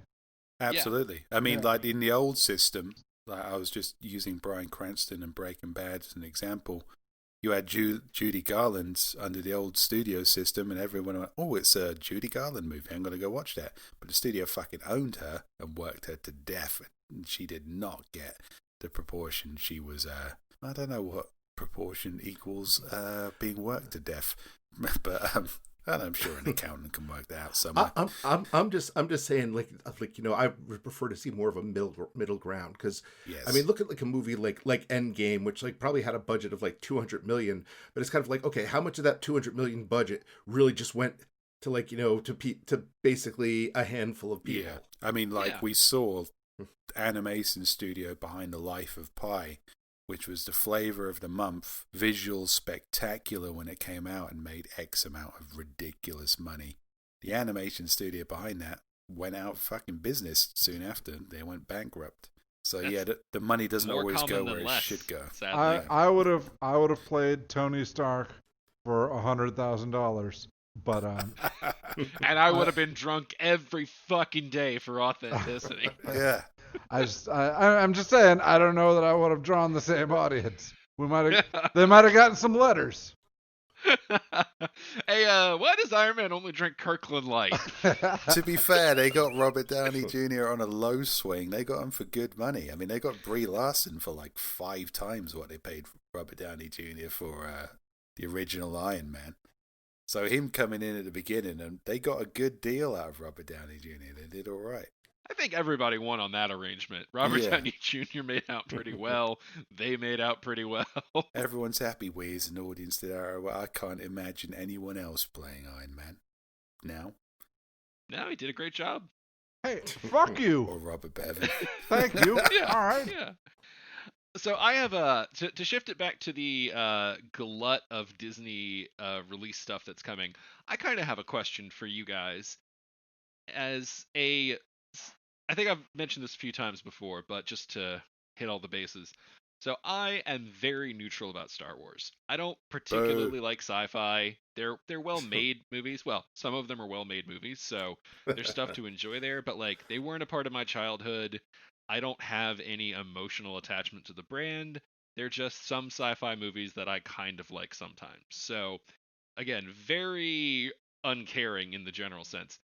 Absolutely. I mean, in the old system, I was just using Bryan Cranston and Breaking Bad as an example. You had Judy Garland under the old studio system, and everyone went, oh, it's a Judy Garland movie. I'm going to go watch that. But the studio fucking owned her and worked her to death. And she did not get the proportion she was, I don't know what proportion equals being worked to death. But I'm sure an accountant can work that out somewhere. I'm just saying, I would prefer to see more of a middle ground, because yes. I mean, look at a movie like Endgame, which probably had a budget of $200 million, but it's kind of okay, how much of that $200 million budget really just went to to basically a handful of people? Yeah, I mean, we saw animation studio behind The Life of Pi, which was the flavor of the month, visual spectacular when it came out and made X amount of ridiculous money. The animation studio behind that went out of fucking business soon after. They went bankrupt. So the money doesn't always go where it should go. I would have played Tony Stark for $100,000, but and I would have been drunk every fucking day for authenticity. Yeah. I'm just saying, I don't know that I would have drawn the same audience. They might have gotten some letters. Hey, why does Iron Man only drink Kirkland Light? To be fair, they got Robert Downey Jr. on a low swing. They got him for good money. I mean, they got Brie Larson for 5 times what they paid Robert Downey Jr. for the original Iron Man. So him coming in at the beginning, and they got a good deal out of Robert Downey Jr. They did all right. I think everybody won on that arrangement. Robert Downey Jr. made out pretty well. They made out pretty well. Everyone's happy. We as an audience that are. I can't imagine anyone else playing Iron Man now. No, he did a great job. Hey, fuck you. Or Robert Bevan. Thank you. Yeah. All right. Yeah. So I have to shift it back to the glut of Disney release stuff that's coming. I kind of have a question for you guys. I think I've mentioned this a few times before, but just to hit all the bases. So I am very neutral about Star Wars. I don't particularly like sci-fi. They're well-made movies. Well, some of them are well-made movies, so there's stuff to enjoy there. But they weren't a part of my childhood. I don't have any emotional attachment to the brand. They're just some sci-fi movies that I kind of like sometimes. So again, very uncaring in the general sense.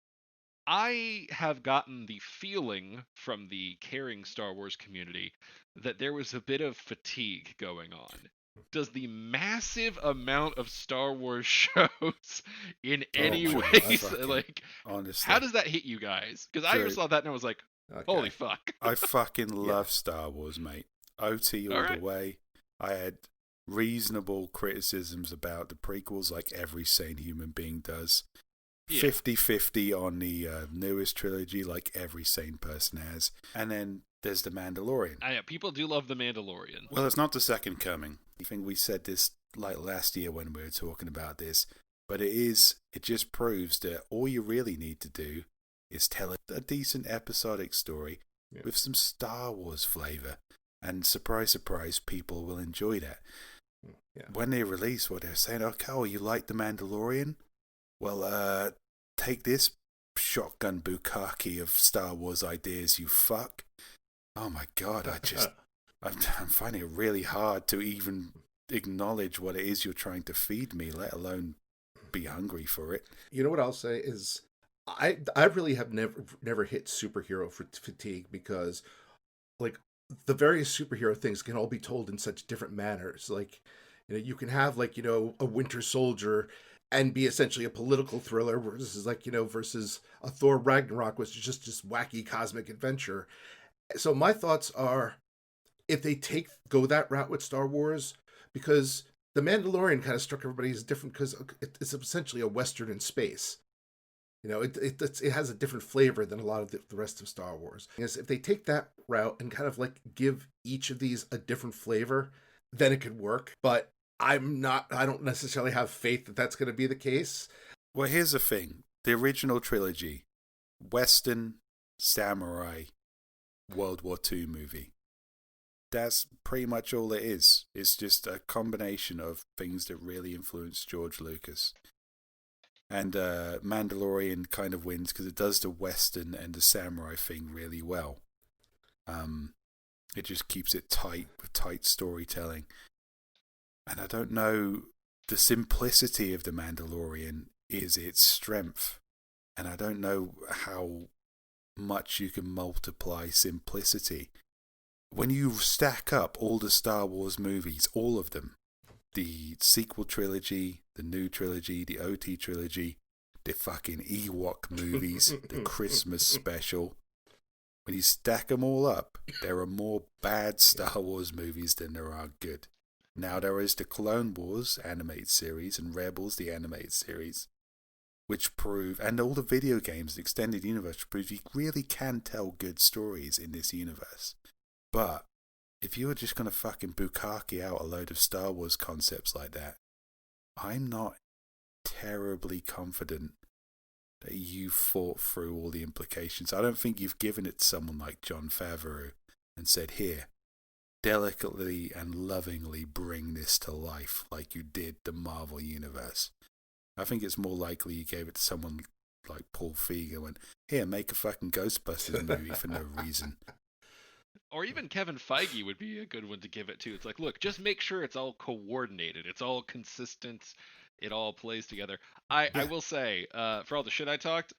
I have gotten the feeling from the caring Star Wars community that there was a bit of fatigue going on. does the massive amount of Star Wars shows in any Drew, way, I fucking- like, honestly, how does that hit you guys? Because I Drew. saw that and I was like, Okay. holy fuck. I fucking love Star Wars, mate. OT all Alright. the way. I had reasonable criticisms about the prequels, like every sane human being does. Yeah. 50-50 on the newest trilogy, like every sane person has. And then there's The Mandalorian. People do love The Mandalorian. Well, it's not the second coming. I think we said this like last year when we were talking about this, but it just proves that all you really need to do is tell a decent episodic story with some Star Wars flavor. And surprise, surprise, people will enjoy that. Yeah. When they release what they're saying, okay, oh, you like The Mandalorian? Well, take this shotgun bukkake of Star Wars ideas, you fuck. Oh my god, I'm finding it really hard to even acknowledge what it is you're trying to feed me, let alone be hungry for it. You know what I'll say is, I really have never hit superhero fatigue, because, like, the various superhero things can all be told in such different manners. Like, you know, you can have, like, you know, a Winter Soldier and be essentially a political thriller, versus, like, you know, versus a Thor Ragnarok, which is just this wacky cosmic adventure. So my thoughts are, if they go that route with Star Wars, because The Mandalorian kind of struck everybody as different because it's essentially a Western in space. You know, it has a different flavor than a lot of the rest of Star Wars. Is if they take that route and kind of like give each of these a different flavor, then it could work. But I don't necessarily have faith that that's going to be the case. Well, here's the thing. The original trilogy, Western, samurai, World War II movie. That's pretty much all it is. It's just a combination of things that really influenced George Lucas. And Mandalorian kind of wins because it does the Western and the samurai thing really well. It just keeps it tight with tight storytelling. And I don't know, the simplicity of the Mandalorian is its strength. And I don't know how much you can multiply simplicity. When you stack up all the Star Wars movies, all of them, the sequel trilogy, the new trilogy, the OT trilogy, the fucking Ewok movies, the Christmas special, when you stack them all up, there are more bad Star Wars movies than there are good. Now there is the Clone Wars animated series and Rebels, the animated series, which prove, and all the video games, the extended universe, prove you really can tell good stories in this universe. But if you were just going to fucking bukkake out a load of Star Wars concepts like that, I'm not terribly confident that you've thought through all the implications. I don't think you've given it to someone like Jon Favreau and said, here, delicately and lovingly bring this to life like you did the Marvel Universe. I think it's more likely you gave it to someone like Paul Feig and went, here, make a fucking Ghostbusters movie for no reason. Or even Kevin Feige would be a good one to give it to. It's like, look, just make sure it's all coordinated. It's all consistent. It all plays together. I will say, for all the shit I talked,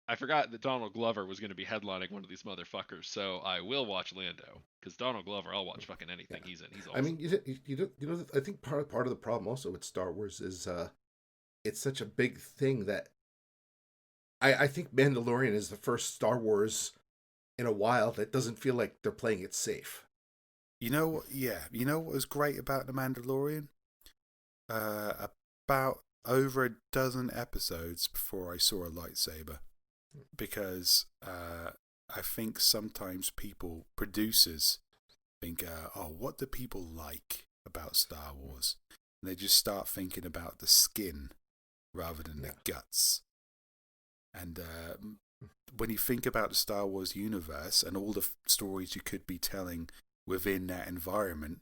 I forgot that Donald Glover was going to be headlining one of these motherfuckers. So I will watch Lando. Because Donald Glover, I'll watch fucking anything he's in. He's awesome. I mean, you know, I think part of the problem also with Star Wars is it's such a big thing that I think Mandalorian is the first Star Wars in a while that doesn't feel like they're playing it safe. You know what? Yeah, you know what was great about The Mandalorian? About over a dozen episodes before I saw a lightsaber, because I think sometimes producers think, oh, what do people like about Star Wars? And they just start thinking about the skin rather than the guts. And when you think about the Star Wars universe and all the stories you could be telling within that environment,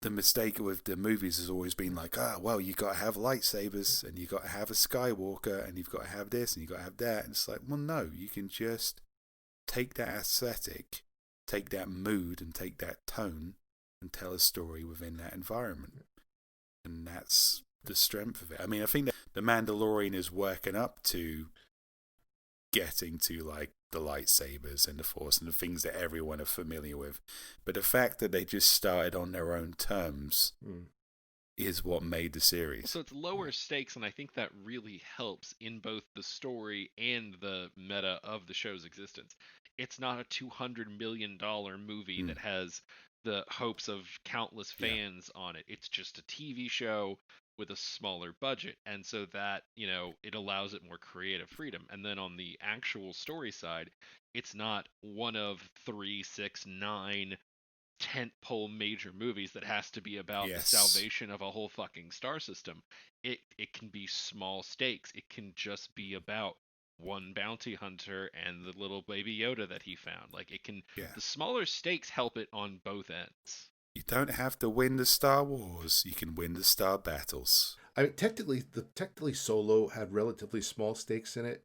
the mistake with the movies has always been like, well, you got to have lightsabers and you got to have a Skywalker and you've got to have this and you got to have that. And it's like, well, no, you can just take that aesthetic, take that mood and take that tone and tell a story within that environment. And that's the strength of it. I mean, I think that The Mandalorian is working up to getting to like the lightsabers and the Force and the things that everyone are familiar with. But the fact that they just started on their own terms is what made the series. So it's lower stakes, and I think that really helps in both the story and the meta of the show's existence. It's not a $200 million movie that has the hopes of countless fans on it. It's just a TV show with a smaller budget, and so that, it allows it more creative freedom. And then on the actual story side, it's not one of 3, 6, 9 tentpole major movies that has to be about the salvation of a whole fucking star system. It can be small stakes. It can just be about one bounty hunter and the little baby Yoda that he found. Like, it can, the smaller stakes help it on both ends. You don't have to win the Star Wars. You can win the Star Battles. I mean, technically Solo had relatively small stakes in it,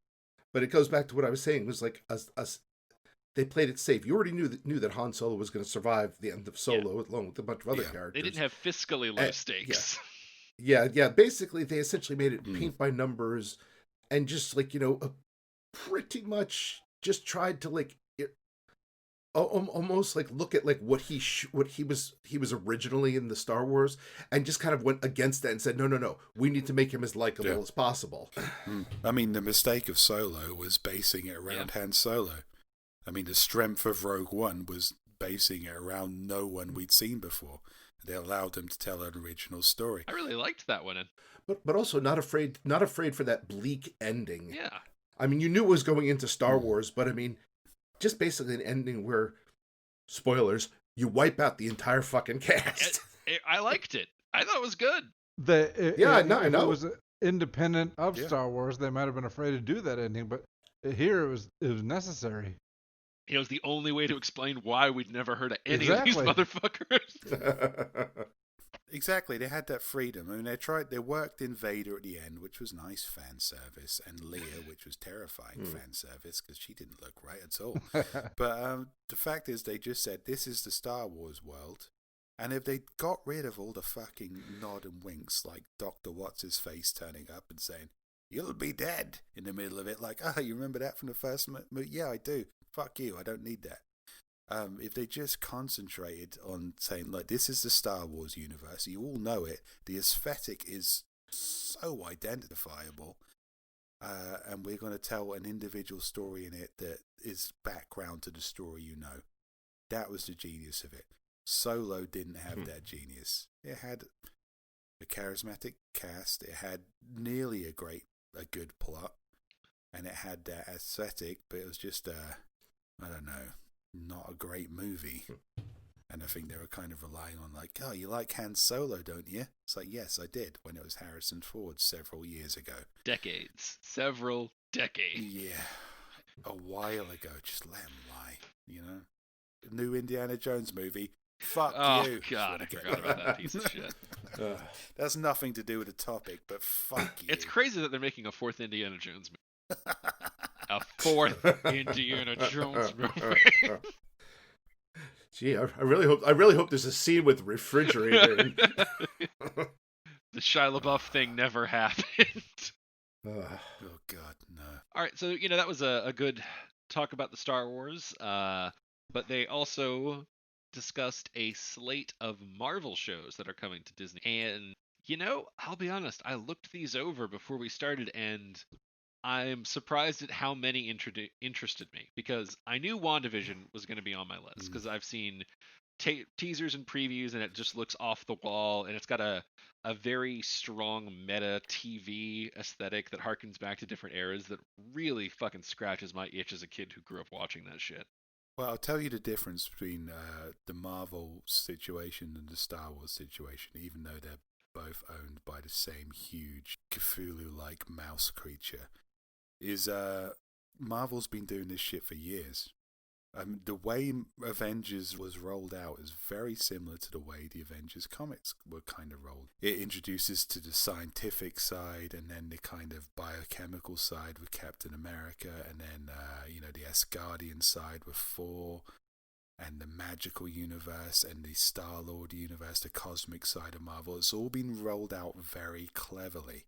but it goes back to what I was saying. It was like they played it safe. You already knew that Han Solo was going to survive the end of Solo along with a bunch of other characters. They didn't have fiscally low stakes. Yeah. Basically, they essentially made it paint by numbers, and just pretty much just tried to almost look at what he was originally in the Star Wars, and just kind of went against that and said, no, we need to make him as likable as possible. I mean, the mistake of Solo was basing it around Han Solo. I mean, the strength of Rogue One was basing it around no one we'd seen before. They allowed them to tell an original story. I really liked that one. But also not afraid for that bleak ending. Yeah. I mean, you knew it was going into Star Wars, but I mean, just basically an ending where, spoilers, you wipe out the entire fucking cast. I liked it. I thought it was good. I know. If it was independent of Star Wars, they might have been afraid to do that ending, but here it was necessary. It was the only way to explain why we'd never heard of any of these motherfuckers. Exactly, they had that freedom. I mean, they worked in Vader at the end, which was nice fan service, and Leia, which was terrifying fan service because she didn't look right at all. But the fact is, they just said, this is the Star Wars world. And if they got rid of all the fucking nod and winks, like Dr. What's-His-Face turning up and saying, "You'll be dead," in the middle of it, like, "Oh, you remember that from the first movie?" Yeah, I do. Fuck you, I don't need that. If they just concentrated on saying, like, this is the Star Wars universe, you all know it, the aesthetic is so identifiable, and we're going to tell an individual story in it that is background to the story you know. That was the genius of it. Solo didn't have that genius. It had a charismatic cast, it had nearly a good plot, and it had that aesthetic, but it was just I don't know, not a great movie. And I think they were kind of relying on, like, oh, you like Han Solo, don't you? It's like, yes, I did, when it was Harrison Ford several years ago. Several decades. Yeah, a while ago. Just let him lie, New Indiana Jones movie. Fuck you. Oh, God, I forgot about that piece of shit. That's nothing to do with the topic, but fuck you. It's crazy that they're making a fourth Indiana Jones movie. A fourth Indiana Jones movie. Gee, I really hope there's a scene with refrigerator. The Shia LaBeouf thing never happened. Oh God, no. All right, so that was a good talk about the Star Wars, but they also discussed a slate of Marvel shows that are coming to Disney. And I'll be honest, I looked these over before we started, and I'm surprised at how many interested me, because I knew WandaVision was going to be on my list because I've seen teasers and previews, and it just looks off the wall, and it's got a very strong meta TV aesthetic that harkens back to different eras that really fucking scratches my itch as a kid who grew up watching that shit. Well, I'll tell you the difference between the Marvel situation and the Star Wars situation, even though they're both owned by the same huge Cthulhu-like mouse creature, is Marvel's been doing this shit for years. The way Avengers was rolled out is very similar to the way the Avengers comics were kind of rolled. It introduces to the scientific side, and then the kind of biochemical side with Captain America, and then the Asgardian side with Thor, and the magical universe, and the Star-Lord universe, the cosmic side of Marvel. It's all been rolled out very cleverly.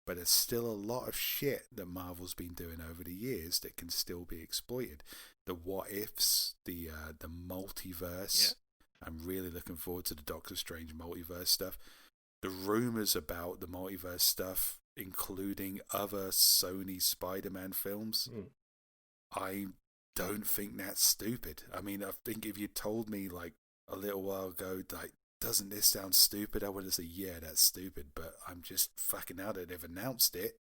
But there's still a lot of shit that Marvel's been doing over the years that can still be exploited. The what ifs, the multiverse. Yeah. I'm really looking forward to the Doctor Strange multiverse stuff. The rumors about the multiverse stuff, including other Sony Spider-Man films. I don't think that's stupid. I mean, I think if you told me like a little while ago, like, doesn't this sound stupid? I would have said, yeah, that's stupid. But I'm just fucking out that they've announced it.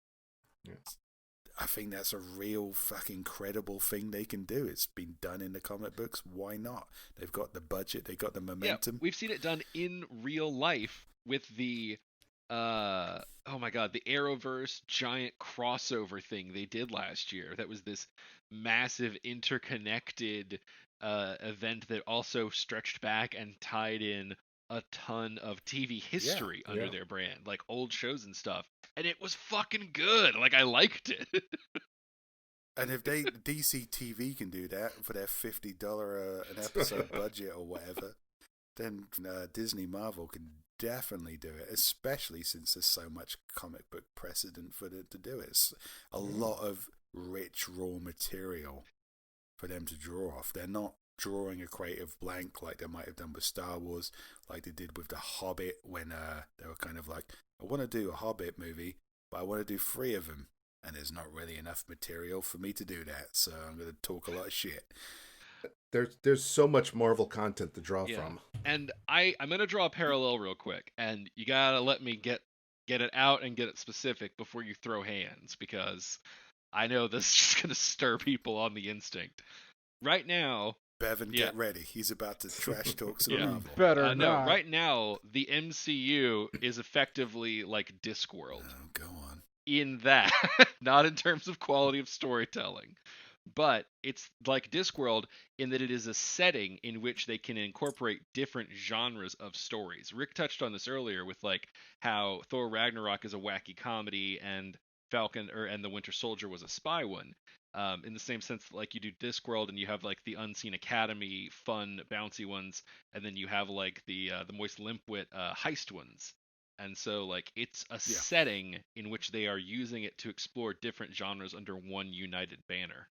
Yeah. I think that's a real fucking credible thing they can do. It's been done in the comic books. Why not? They've got the budget. They've got the momentum. Yeah, we've seen it done in real life with the, oh my god, the Arrowverse giant crossover thing they did last year. That was this massive interconnected event that also stretched back and tied in a ton of TV history under their brand, like old shows and stuff. And it was fucking good. Like, I liked it. And if DC TV can do that for their $50 an episode budget or whatever, then Disney Marvel can definitely do it, especially since there's so much comic book precedent for them to do it. It's a lot of rich raw material for them to draw off. They're not drawing a creative blank like they might have done with Star Wars, like they did with The Hobbit when they were kind of like, I want to do a Hobbit movie, but I want to do 3 of them, and there's not really enough material for me to do that, so I'm going to talk a lot of shit. There's so much Marvel content to draw from. And I'm going to draw a parallel real quick, and you got to let me get it out and get it specific before you throw hands, because I know this is just going to stir people on the instinct. Right now, Bevan, get ready. He's about to trash talk some Marvel. Better not. No, right now, the MCU is effectively like Discworld. Oh, go on. In that, not in terms of quality of storytelling, but it's like Discworld in that it is a setting in which they can incorporate different genres of stories. Rick touched on this earlier with like how Thor Ragnarok is a wacky comedy and and the Winter Soldier was a spy one. In the same sense that like you do Discworld and you have like the Unseen Academy fun bouncy ones, and then you have like the Moist Limpwit heist ones. And so like it's a setting in which they are using it to explore different genres under one united banner.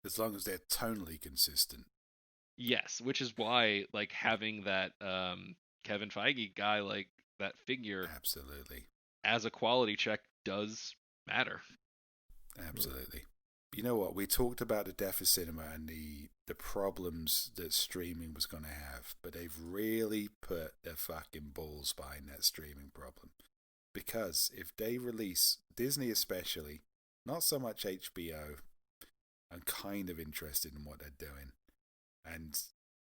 As long as they're tonally consistent. Yes, which is why like having that Kevin Feige guy, like that figure, absolutely, as a quality check does matter. Absolutely. You know what? We talked about the death of cinema and the problems that streaming was going to have, but they've really put their fucking balls behind that streaming problem. Because if they release, Disney especially, not so much HBO, I'm kind of interested in what they're doing. And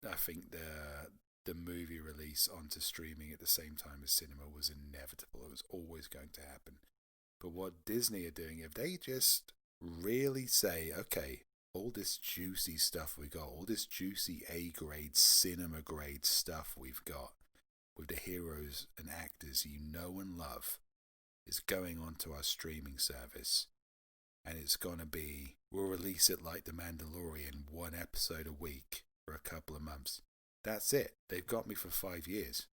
I think the movie release onto streaming at the same time as cinema was inevitable. It was always going to happen. But what Disney are doing, if they just really say, okay, all this juicy stuff we got, all this juicy A-grade, cinema-grade stuff we've got with the heroes and actors you know and love is going onto our streaming service. And it's going to be, we'll release it like The Mandalorian, 1 episode a week for a couple of months. That's it. They've got me for 5 years.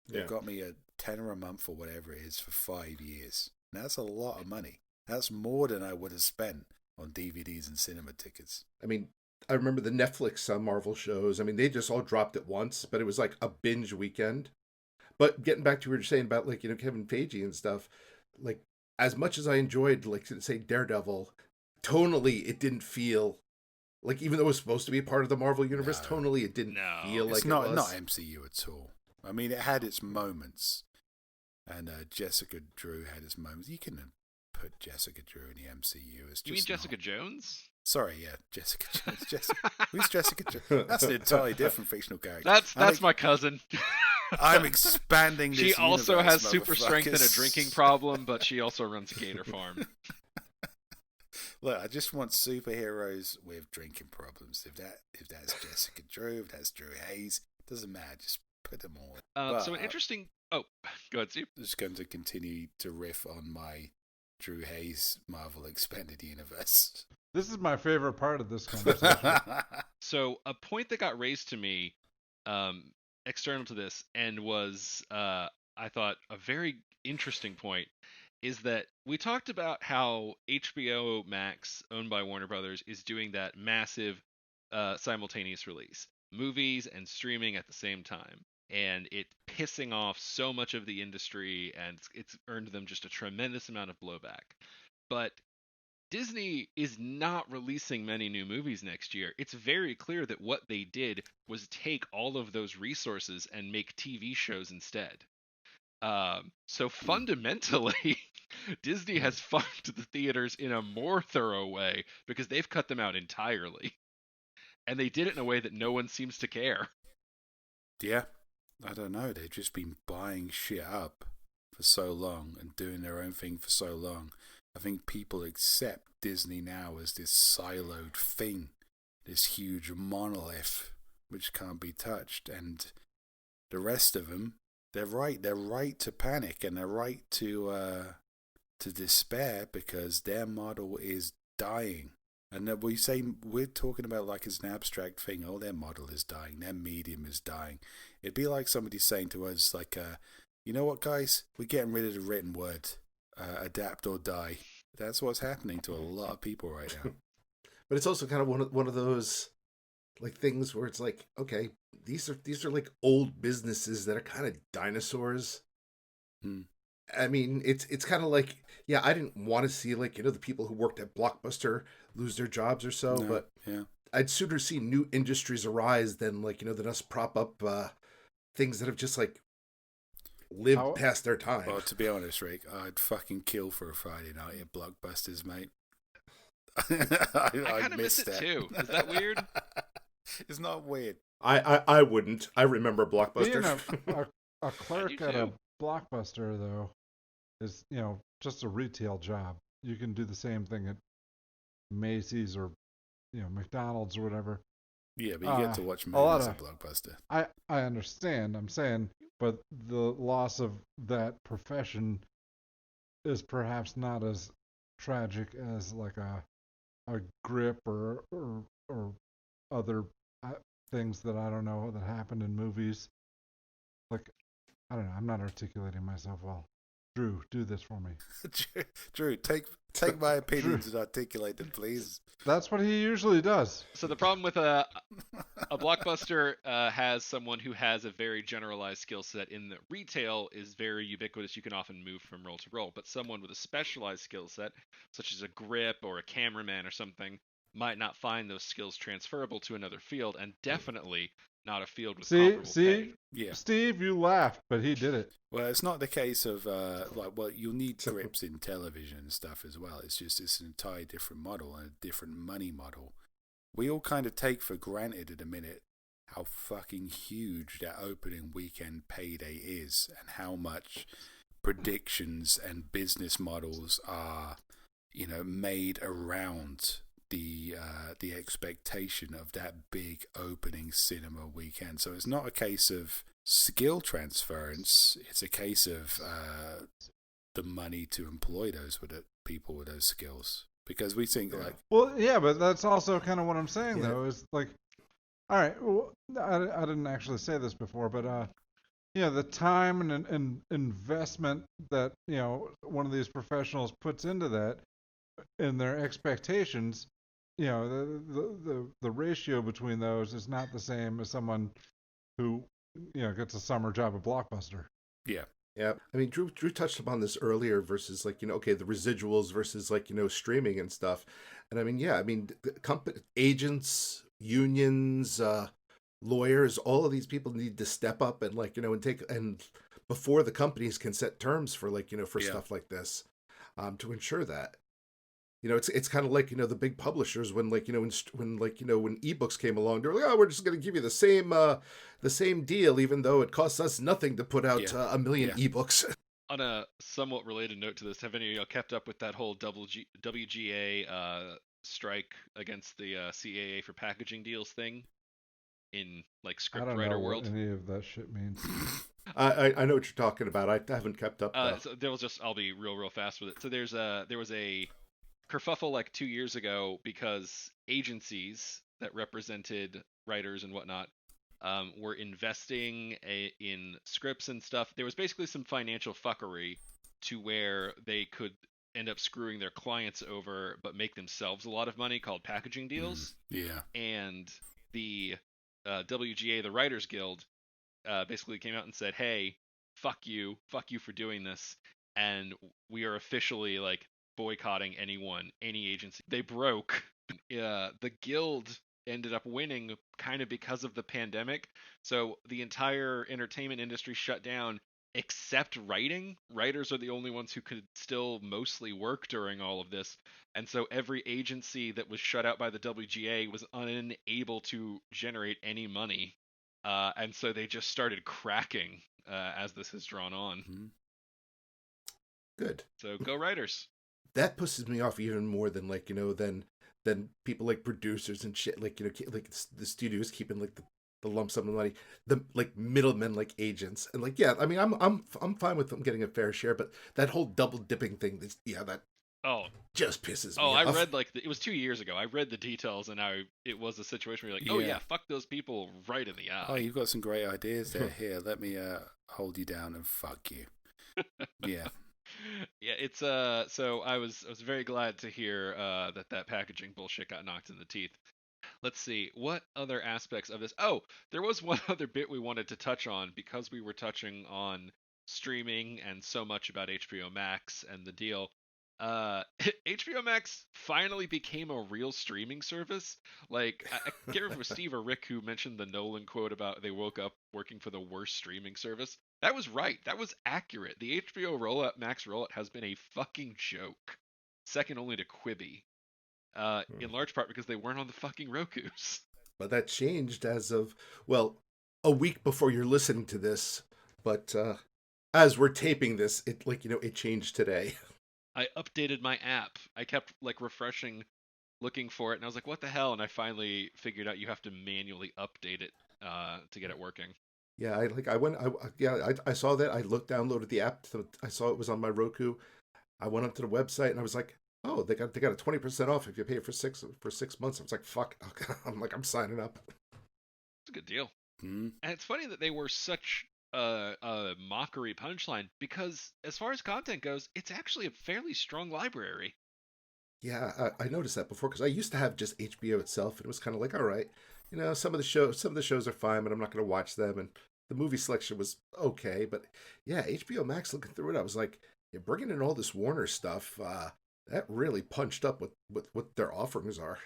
They've got me a $10 a month or whatever it is for 5 years. And that's a lot of money. That's more than I would have spent on DVDs and cinema tickets. I mean, I remember the Netflix Marvel shows. I mean, they just all dropped at once, but it was like a binge weekend. But getting back to what you were saying about, like, you know, Kevin Feige and stuff, like, as much as I enjoyed, like, say, Daredevil, tonally, it didn't feel like, even though it was supposed to be a part of the Marvel Universe, tonally, it didn't feel like it was. It's not MCU at all. I mean, it had its moments. And Jessica Drew had its moments. You can put Jessica Drew in the MCU. It's just you mean Jessica Jones? Sorry, yeah, Jessica Jones. Who's Jessica Jones? That's an entirely different fictional character. That's my cousin. I'm expanding this. She also universe, has super strength and a drinking problem, but she also runs a gator farm. Look, I just want superheroes with drinking problems. If that's Jessica Drew, if that's Drew Hayes, doesn't matter. Just put them all. So an interesting. Oh, go ahead, Steve. I'm just going to continue to riff on my Drew Hayes Marvel Expanded Universe. This is my favorite part of this conversation. So a point that got raised to me, external to this, and was I thought a very interesting point, is that we talked about how HBO Max, owned by Warner Brothers, is doing that massive simultaneous release, movies and streaming at the same time, and it pissing off so much of the industry, and it's earned them just a tremendous amount of blowback. But Disney is not releasing many new movies next year. It's very clear that what they did was take all of those resources and make TV shows instead. So fundamentally, Disney has fucked the theaters in a more thorough way because they've cut them out entirely. And they did it in a way that no one seems to care. Yeah, I don't know. They've just been buying shit up for so long and doing their own thing for so long. I think people accept Disney now as this siloed thing, this huge monolith which can't be touched, and the rest of them, they're right. They're right to panic, and they're right to despair because their model is dying. And that we're talking about like it's an abstract thing. Oh, their model is dying. Their medium is dying. It'd be like somebody saying to us, like, you know what, guys? We're getting rid of the written word. Adapt or die. That's what's happening to a lot of people right now. But it's also kind of one of those like things where it's like, okay, these are like old businesses that are kind of dinosaurs. I mean, it's kind of like, yeah, I didn't want to see like, the people who worked at Blockbuster lose their jobs or so, but yeah. I'd sooner see new industries arise than like, than us prop up things that have just like lived past their time. Well, to be honest, Rick, I'd fucking kill for a Friday night at Blockbusters, mate. I kind of miss it too. Is that weird? It's not weird. I wouldn't. I remember Blockbuster. Being a clerk at a Blockbuster, though, is, just a retail job. You can do the same thing at Macy's or, McDonald's or whatever. Yeah, but you get to watch movies at Blockbuster. I understand. I'm saying, but the loss of that profession is perhaps not as tragic as like a grip or other things that I don't know that happened in movies. Like, I don't know. I'm not articulating myself well. Drew, do this for me. Drew, take my opinions and articulate them, please. That's what he usually does. So the problem with a Blockbuster has someone who has a very generalized skill set. In the retail is very ubiquitous. You can often move from role to role. But someone with a specialized skill set, such as a grip or a cameraman or something, might not find those skills transferable to another field, and definitely not a field with comparable pay. Yeah. Steve, you laughed, but he did it. Well, it's not the case of you'll need grips in television and stuff as well. It's just it's an entire different model and a different money model. We all kind of take for granted at a minute how fucking huge that opening weekend payday is, and how much predictions and business models are, made around the expectation of that big opening cinema weekend. So it's not a case of skill transference, it's a case of the money to employ people with those skills, because we think but that's also kind of what I'm saying though, is like, all right, well, I didn't actually say this before, but the time and investment that one of these professionals puts into that and their expectations, the ratio between those is not the same as someone who gets a summer job at Blockbuster. Yeah. Yeah, I mean, Drew touched upon this earlier versus like, the residuals versus like, streaming and stuff. And I mean, the agents, unions, lawyers, all of these people need to step up and like, and before the companies can set terms for like, for stuff like this, to ensure that. It's kind of like, the big publishers when like, when ebooks came along, they're like, oh, we're just going to give you the same deal, even though it costs us nothing to put out a million ebooks. On a somewhat related note to this, have any of y'all kept up with that whole WGA strike against the CAA for packaging deals thing in like scriptwriter world? What any of that shit means. I know what you're talking about. I haven't kept up. So I'll be real fast with it. So there was a kerfuffle like 2 years ago because agencies that represented writers and whatnot were investing in scripts and stuff. There was basically some financial fuckery to where they could end up screwing their clients over but make themselves a lot of money, called packaging deals. Yeah. And the WGA, the Writers Guild, basically came out and said, hey, fuck you for doing this, and we are officially like boycotting any agency. They broke. The guild ended up winning kind of because of the pandemic. So the entire entertainment industry shut down except writing. Writers are the only ones who could still mostly work during all of this. And so every agency that was shut out by the WGA was unable to generate any money. And so they just started cracking as this has drawn on. Mm-hmm. Good. So go writers. That pisses me off even more than like, than people like producers and shit, like, like the studios keeping like the lump sum of money, the like middlemen, like agents, and like, yeah, I mean, I'm fine with them getting a fair share, but that whole double dipping thing, that just pisses me off. I read it was 2 years ago. I read the details, and it was a situation where you're like, oh yeah, fuck those people right in the eye. Oh, you've got some great ideas there. Here, let me hold you down and fuck you. Yeah. Yeah, it's so I was very glad to hear that packaging bullshit got knocked in the teeth. Let's see, what other aspects of this? Oh, there was one other bit we wanted to touch on, because we were touching on streaming and so much about HBO Max and the deal. HBO Max finally became a real streaming service. Like, I can't remember if it was Steve or Rick who mentioned the Nolan quote about they woke up working for the worst streaming service. That was right. That was accurate. The HBO Max rollout has been a fucking joke, second only to Quibi. In large part because they weren't on the fucking Rokus. But that changed as of, well, a week before you're listening to this. But as we're taping this, it changed today. I updated my app. I kept like refreshing, looking for it, and I was like, what the hell? And I finally figured out you have to manually update it to get it working. Yeah, I saw that. I downloaded the app. I saw it was on my Roku. I went up to the website and I was like, oh, they got a 20% off if you pay it for 6 months. I was like, fuck. I'm signing up. It's a good deal. Mm-hmm. And it's funny that they were such a mockery punchline, because as far as content goes, it's actually a fairly strong library. Yeah, I noticed that before, because I used to have just HBO itself, and it was kind of like, all right, some of the shows are fine, but I'm not going to watch them, and the movie selection was okay, but yeah, HBO Max, looking through it, I was like, you're bringing in all this Warner stuff. That really punched up what their offerings are.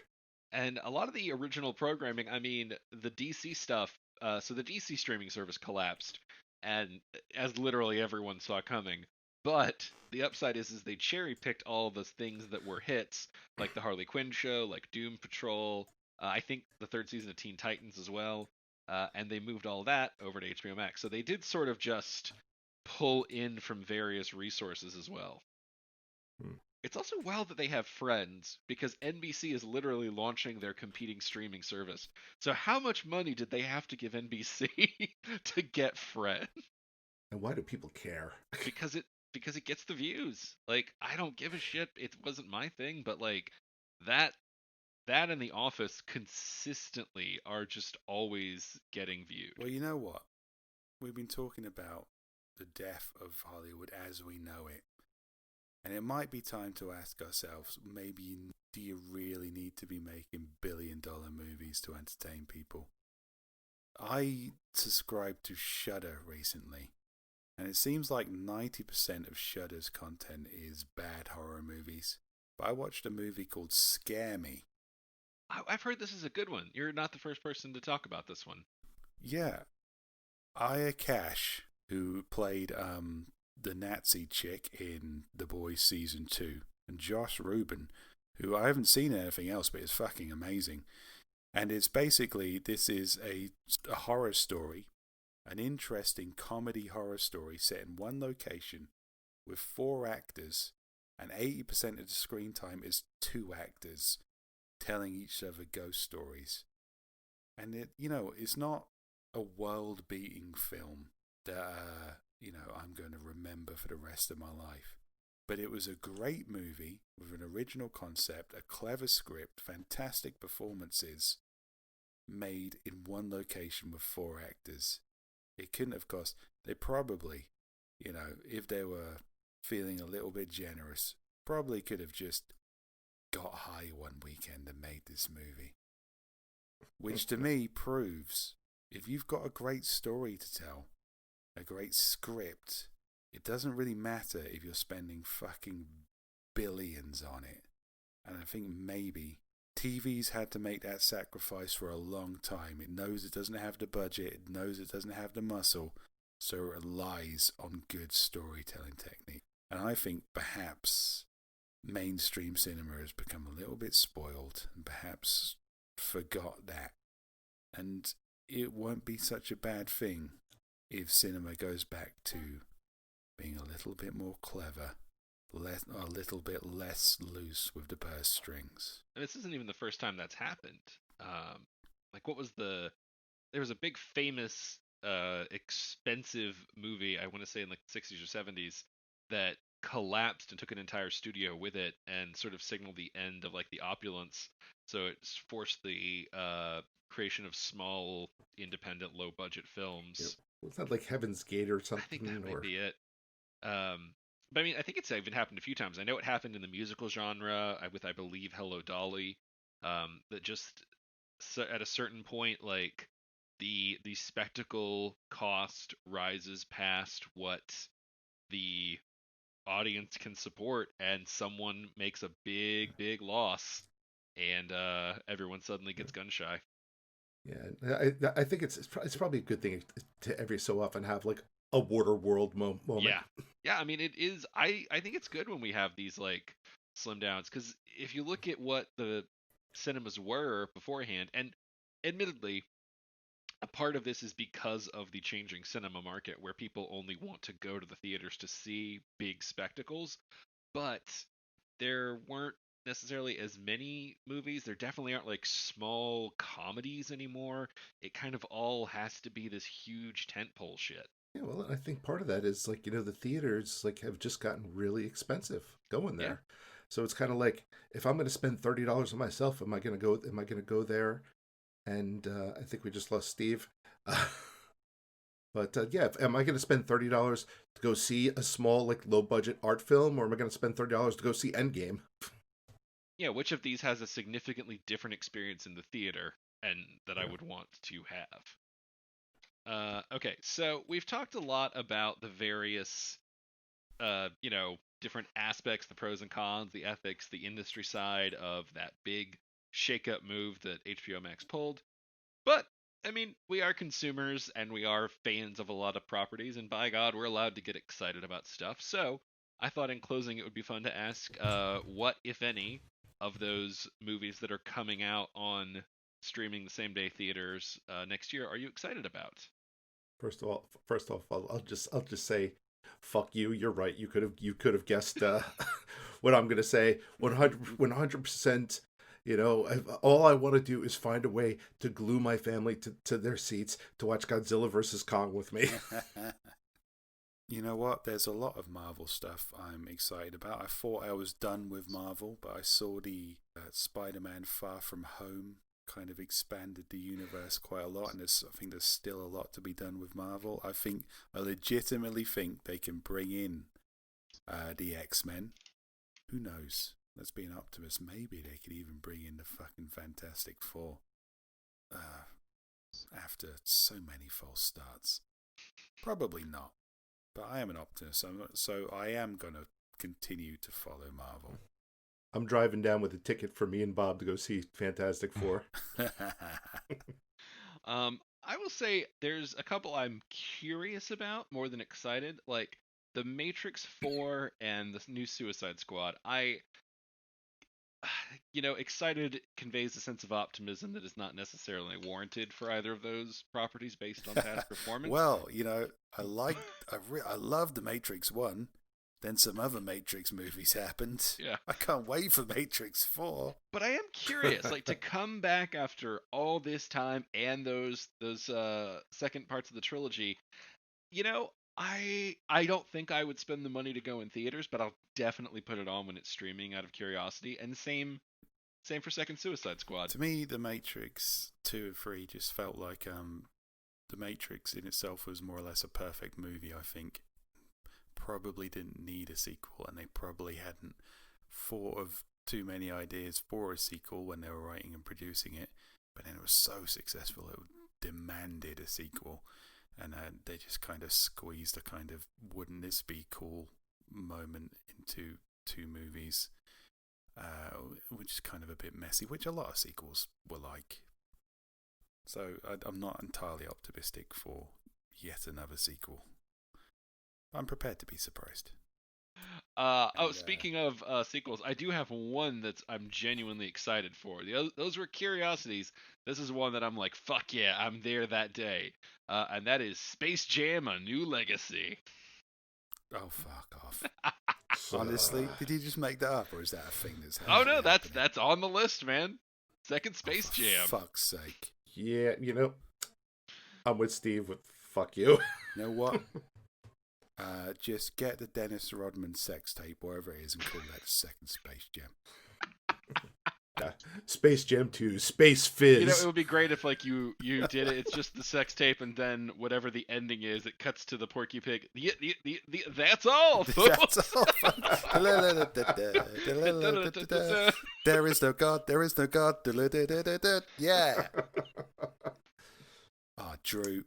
And a lot of the original programming, I mean, the DC stuff, so the DC streaming service collapsed, and as literally everyone saw coming. But the upside is they cherry-picked all the things that were hits, like the Harley Quinn show, like Doom Patrol, I think the third season of Teen Titans as well, and they moved all that over to HBO Max. So they did sort of just pull in from various resources as well. It's also wild that they have Friends, because NBC is literally launching their competing streaming service. So how much money did they have to give NBC to get Friends? And why do people care? Because it gets the views. Like, I don't give a shit. It wasn't my thing, but like that and The Office consistently are just always getting viewed. Well, you know what? We've been talking about the death of Hollywood as we know it. And it might be time to ask ourselves, maybe, do you really need to be making billion-dollar movies to entertain people? I subscribed to Shudder recently, and it seems like 90% of Shudder's content is bad horror movies. But I watched a movie called Scare Me. I've heard this is a good one. You're not the first person to talk about this one. Yeah. Aya Cash, who played the Nazi chick in The Boys Season 2, and Josh Rubin, who I haven't seen anything else, but it's fucking amazing. And it's basically, this is a horror story, an interesting comedy horror story set in one location with 4 actors, and 80% of the screen time is 2 actors telling each other ghost stories. And it's not a world-beating film that I'm going to remember for the rest of my life. But it was a great movie with an original concept, a clever script, fantastic performances, made in one location with 4 actors. It couldn't have cost. They probably, if they were feeling a little bit generous, probably could have just got high one weekend and made this movie. Which to me proves, if you've got a great story to tell, a great script, it doesn't really matter if you're spending fucking billions on it. And I think maybe TV's had to make that sacrifice for a long time. It knows it doesn't have the budget, it knows it doesn't have the muscle, so it relies on good storytelling technique. And I think perhaps mainstream cinema has become a little bit spoiled and perhaps forgot that. And it won't be such a bad thing if cinema goes back to being a little bit more clever, a little bit less loose with the purse strings. And this isn't even the first time that's happened. What was there was a big famous expensive movie, I want to say in like the 60s or 70s, that collapsed and took an entire studio with it and sort of signaled the end of like the opulence. So it's forced the creation of small, independent, low budget films. Yeah. Was that like Heaven's Gate or something? I think that might be it. But I mean, I think it's even happened a few times. I know it happened in the musical genre with, I believe, Hello Dolly. That just at a certain point, like the spectacle cost rises past what the audience can support, and someone makes a big loss, and everyone suddenly gets gun shy. Yeah, I think it's probably a good thing to every so often have like a Waterworld moment. Yeah. I mean, it is. I think it's good when we have these like slim downs, because if you look at what the cinemas were beforehand, and admittedly, a part of this is because of the changing cinema market, where people only want to go to the theaters to see big spectacles, but there weren't necessarily as many movies. There definitely aren't like small comedies anymore. It kind of all has to be this huge tentpole shit. Yeah, well, I think part of that is like, the theaters like have just gotten really expensive going there. Yeah. So it's kind of like, if I'm going to spend $30 on myself, am I going to go there? And I think we just lost Steve. But yeah, am I going to spend $30 to go see a small, like, low budget art film, or am I going to spend $30 to go see Endgame? Yeah, which of these has a significantly different experience in the theater and that I would want to have? Okay, so we've talked a lot about the various, different aspects, the pros and cons, the ethics, the industry side of that big shake-up move that HBO Max pulled. But, I mean, we are consumers and we are fans of a lot of properties, and by God, we're allowed to get excited about stuff. So I thought in closing it would be fun to ask what, if any, of those movies that are coming out on streaming the same day theaters next year are you excited about? First off, I'll just say, fuck you. You're right. You could have guessed what I'm gonna say. 100%. All I want to do is find a way to glue my family to their seats to watch Godzilla vs. Kong with me. You know what? There's a lot of Marvel stuff I'm excited about. I thought I was done with Marvel, but I saw the Spider-Man Far From Home kind of expanded the universe quite a lot, and I think there's still a lot to be done with Marvel. I legitimately think they can bring in the X-Men. Who knows? Let's be an optimist. Maybe they could even bring in the fucking Fantastic Four after so many false starts. Probably not. But I am an optimist, so I am going to continue to follow Marvel. I'm driving down with a ticket for me and Bob to go see Fantastic Four. I will say there's a couple I'm curious about more than excited, like The Matrix 4 and the new Suicide Squad. Excited conveys a sense of optimism that is not necessarily warranted for either of those properties based on past performance. Well, I love The Matrix 1. Then some other Matrix movies happened. Yeah. I can't wait for Matrix 4. But I am curious, like, to come back after all this time and those second parts of the trilogy, I don't think I would spend the money to go in theaters, but I'll definitely put it on when it's streaming out of curiosity. And same for second Suicide Squad. To me, The Matrix 2 and 3 just felt like The Matrix in itself was more or less a perfect movie, I think. probably didn't need a sequel, and they probably hadn't thought of too many ideas for a sequel when they were writing and producing it. But then it was so successful, it demanded a sequel, and they just kind of squeezed a kind of wouldn't this be cool moment into 2 movies, which is kind of a bit messy, which a lot of sequels were like. So I'm not entirely optimistic for yet another sequel. I'm prepared to be surprised. Speaking of sequels, I do have one that I'm genuinely excited for. Those were curiosities. This is one that I'm like, fuck yeah, I'm there that day. And that is Space Jam: A New Legacy. Oh, fuck off. Honestly, did you just make that up, or is that a thing that's Oh no, happening? that's on the list, man. Second Space For Jam. fuck's sake. Yeah, I'm with Steve with fuck you. You know what? Just get the Dennis Rodman sex tape, wherever it is, and call that second Space Jam. Space Jam 2, Space Fizz. It would be great if like you did it. It's just the sex tape, and then whatever the ending is, it cuts to the Porky Pig. That's all. That's all. There is no God. There is no God. Yeah. Oh, Drew.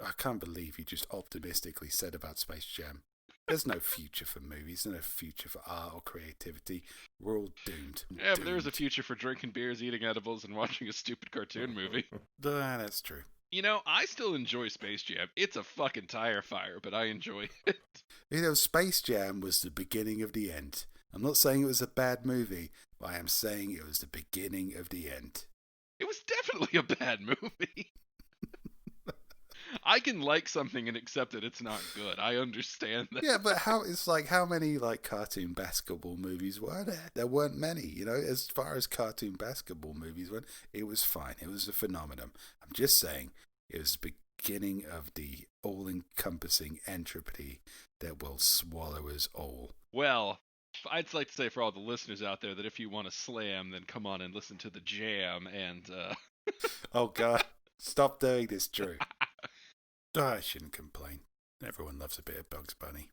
I can't believe you just optimistically said about Space Jam. There's no future for movies, there's no future for art or creativity. We're all doomed. Yeah, but there is a future for drinking beers, eating edibles, and watching a stupid cartoon movie. That's true. I still enjoy Space Jam. It's a fucking tire fire, but I enjoy it. Space Jam was the beginning of the end. I'm not saying it was a bad movie, but I am saying it was the beginning of the end. It was definitely a bad movie. I can like something and accept that it's not good. I understand that. Yeah, but how many cartoon basketball movies were there? There weren't many, as far as cartoon basketball movies went, it was fine. It was a phenomenon. I'm just saying it was the beginning of the all-encompassing entropy that will swallow us all. Well, I'd like to say for all the listeners out there that if you want to slam, then come on and listen to the jam and Oh God, stop doing this, Drew. I shouldn't complain. Everyone loves a bit of Bugs Bunny.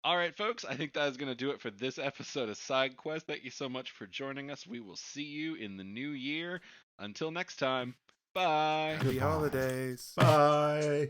All right, folks, I think that is going to do it for this episode of Side Quest. Thank you so much for joining us. We will see you in the new year. Until next time, bye. Happy holidays. Bye.